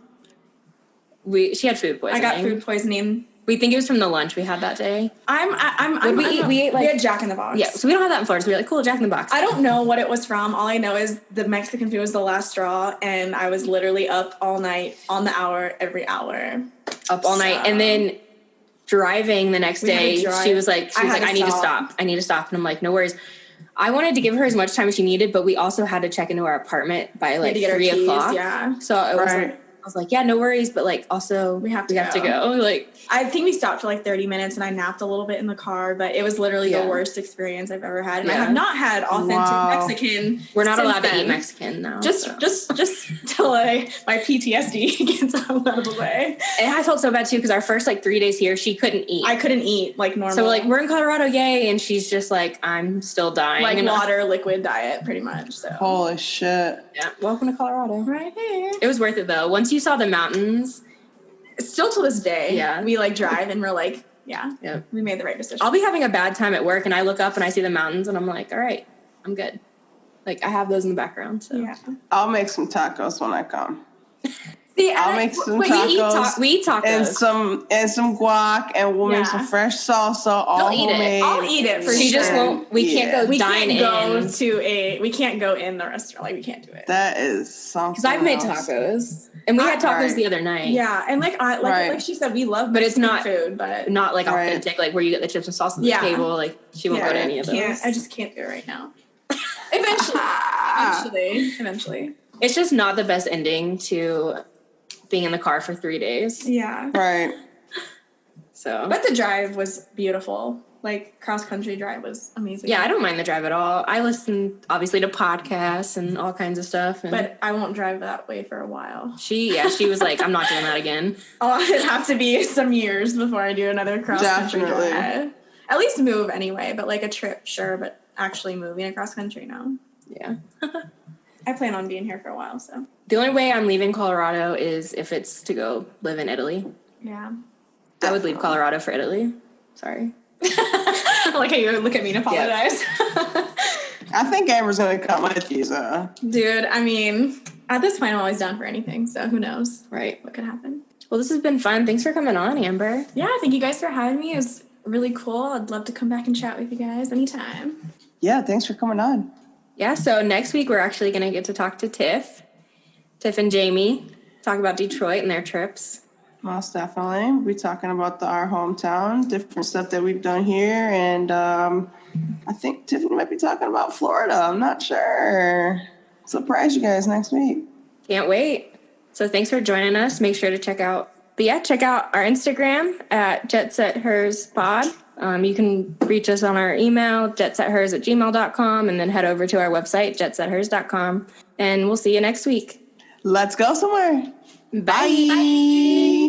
She had food poisoning. I got food poisoning. We think it was from the lunch we had that day. We had Jack in the Box. Yeah, so we don't have that in Florida. So we were like, cool, Jack in the Box. I don't know what it was from. All I know is the Mexican food was the last straw, and I was literally up all night, on the hour, every hour. Up all night. And then driving the next day, she was like, I need to stop. I need to stop. And I'm like, no worries. I wanted to give her as much time as she needed, but we also had to check into our apartment by like 3 o'clock. Yeah. So it was I was like, yeah, no worries, but like also we have to go. Like I think we stopped for like 30 minutes and I napped a little bit in the car, but it was literally the worst experience I've ever had. And I have not had authentic Mexican. We're not allowed to eat Mexican now. Just till my PTSD gets out of the way. And I felt so bad too because our first like 3 days here, she couldn't eat. I couldn't eat like normal. So we're in Colorado, yay, and she's just like, I'm still dying. Like water, liquid diet, pretty much. So holy shit. Yeah, welcome to Colorado. Right here. It was worth it though. Once you saw the mountains, still to this day, we like drive and we're like, we made the right decision. I'll be having a bad time at work and I look up and I see the mountains and I'm like, all right, I'm good. Like I have those in the background. So I'll make some tacos when I come. See, I'll make some tacos. We eat tacos and some guac, and we'll make some fresh salsa. All homemade. I'll eat it for sure. She just won't. We can't go dine in. We can't go in the restaurant. Like we can't do it. That is something. Because I've made tacos, and we had tacos the other night. Yeah, and like she said, we love, but it's not food, but not like authentic, like where you get the chips and sauce on the table. Like she won't go to any of those. I just can't do it right now. Eventually. It's just not the best ending to being in the car for 3 days. Yeah. Right. So. But the drive was beautiful. Like, cross-country drive was amazing. Yeah, I don't mind the drive at all. I listen, obviously, to podcasts and all kinds of stuff. But I won't drive that way for a while. She was like, I'm not doing that again. It'd have to be some years before I do another cross-country drive. At least move anyway, but like a trip, sure. But actually moving across country, no. Yeah. I plan on being here for a while, so. The only way I'm leaving Colorado is if it's to go live in Italy. Yeah. I would leave Colorado for Italy. Sorry. I like how you look at me and apologize. I think Amber's going to cut my visa. Dude, I mean, at this point, I'm always down for anything, so who knows? Right. What could happen? Well, this has been fun. Thanks for coming on, Amber. Yeah, thank you guys for having me. It was really cool. I'd love to come back and chat with you guys anytime. Yeah, thanks for coming on. Yeah, so next week we're actually going to get to talk to Tiff and Jamie, talk about Detroit and their trips. Most definitely. We'll be talking about our hometown, different stuff that we've done here. And I think Tiffany might be talking about Florida. I'm not sure. Surprise you guys next week. Can't wait. So thanks for joining us. Make sure to check out our Instagram at JetSetHersPod. You can reach us on our email, jetsethers@gmail.com, and then head over to our website, jetsethers.com. And we'll see you next week. Let's go somewhere. Bye. Bye.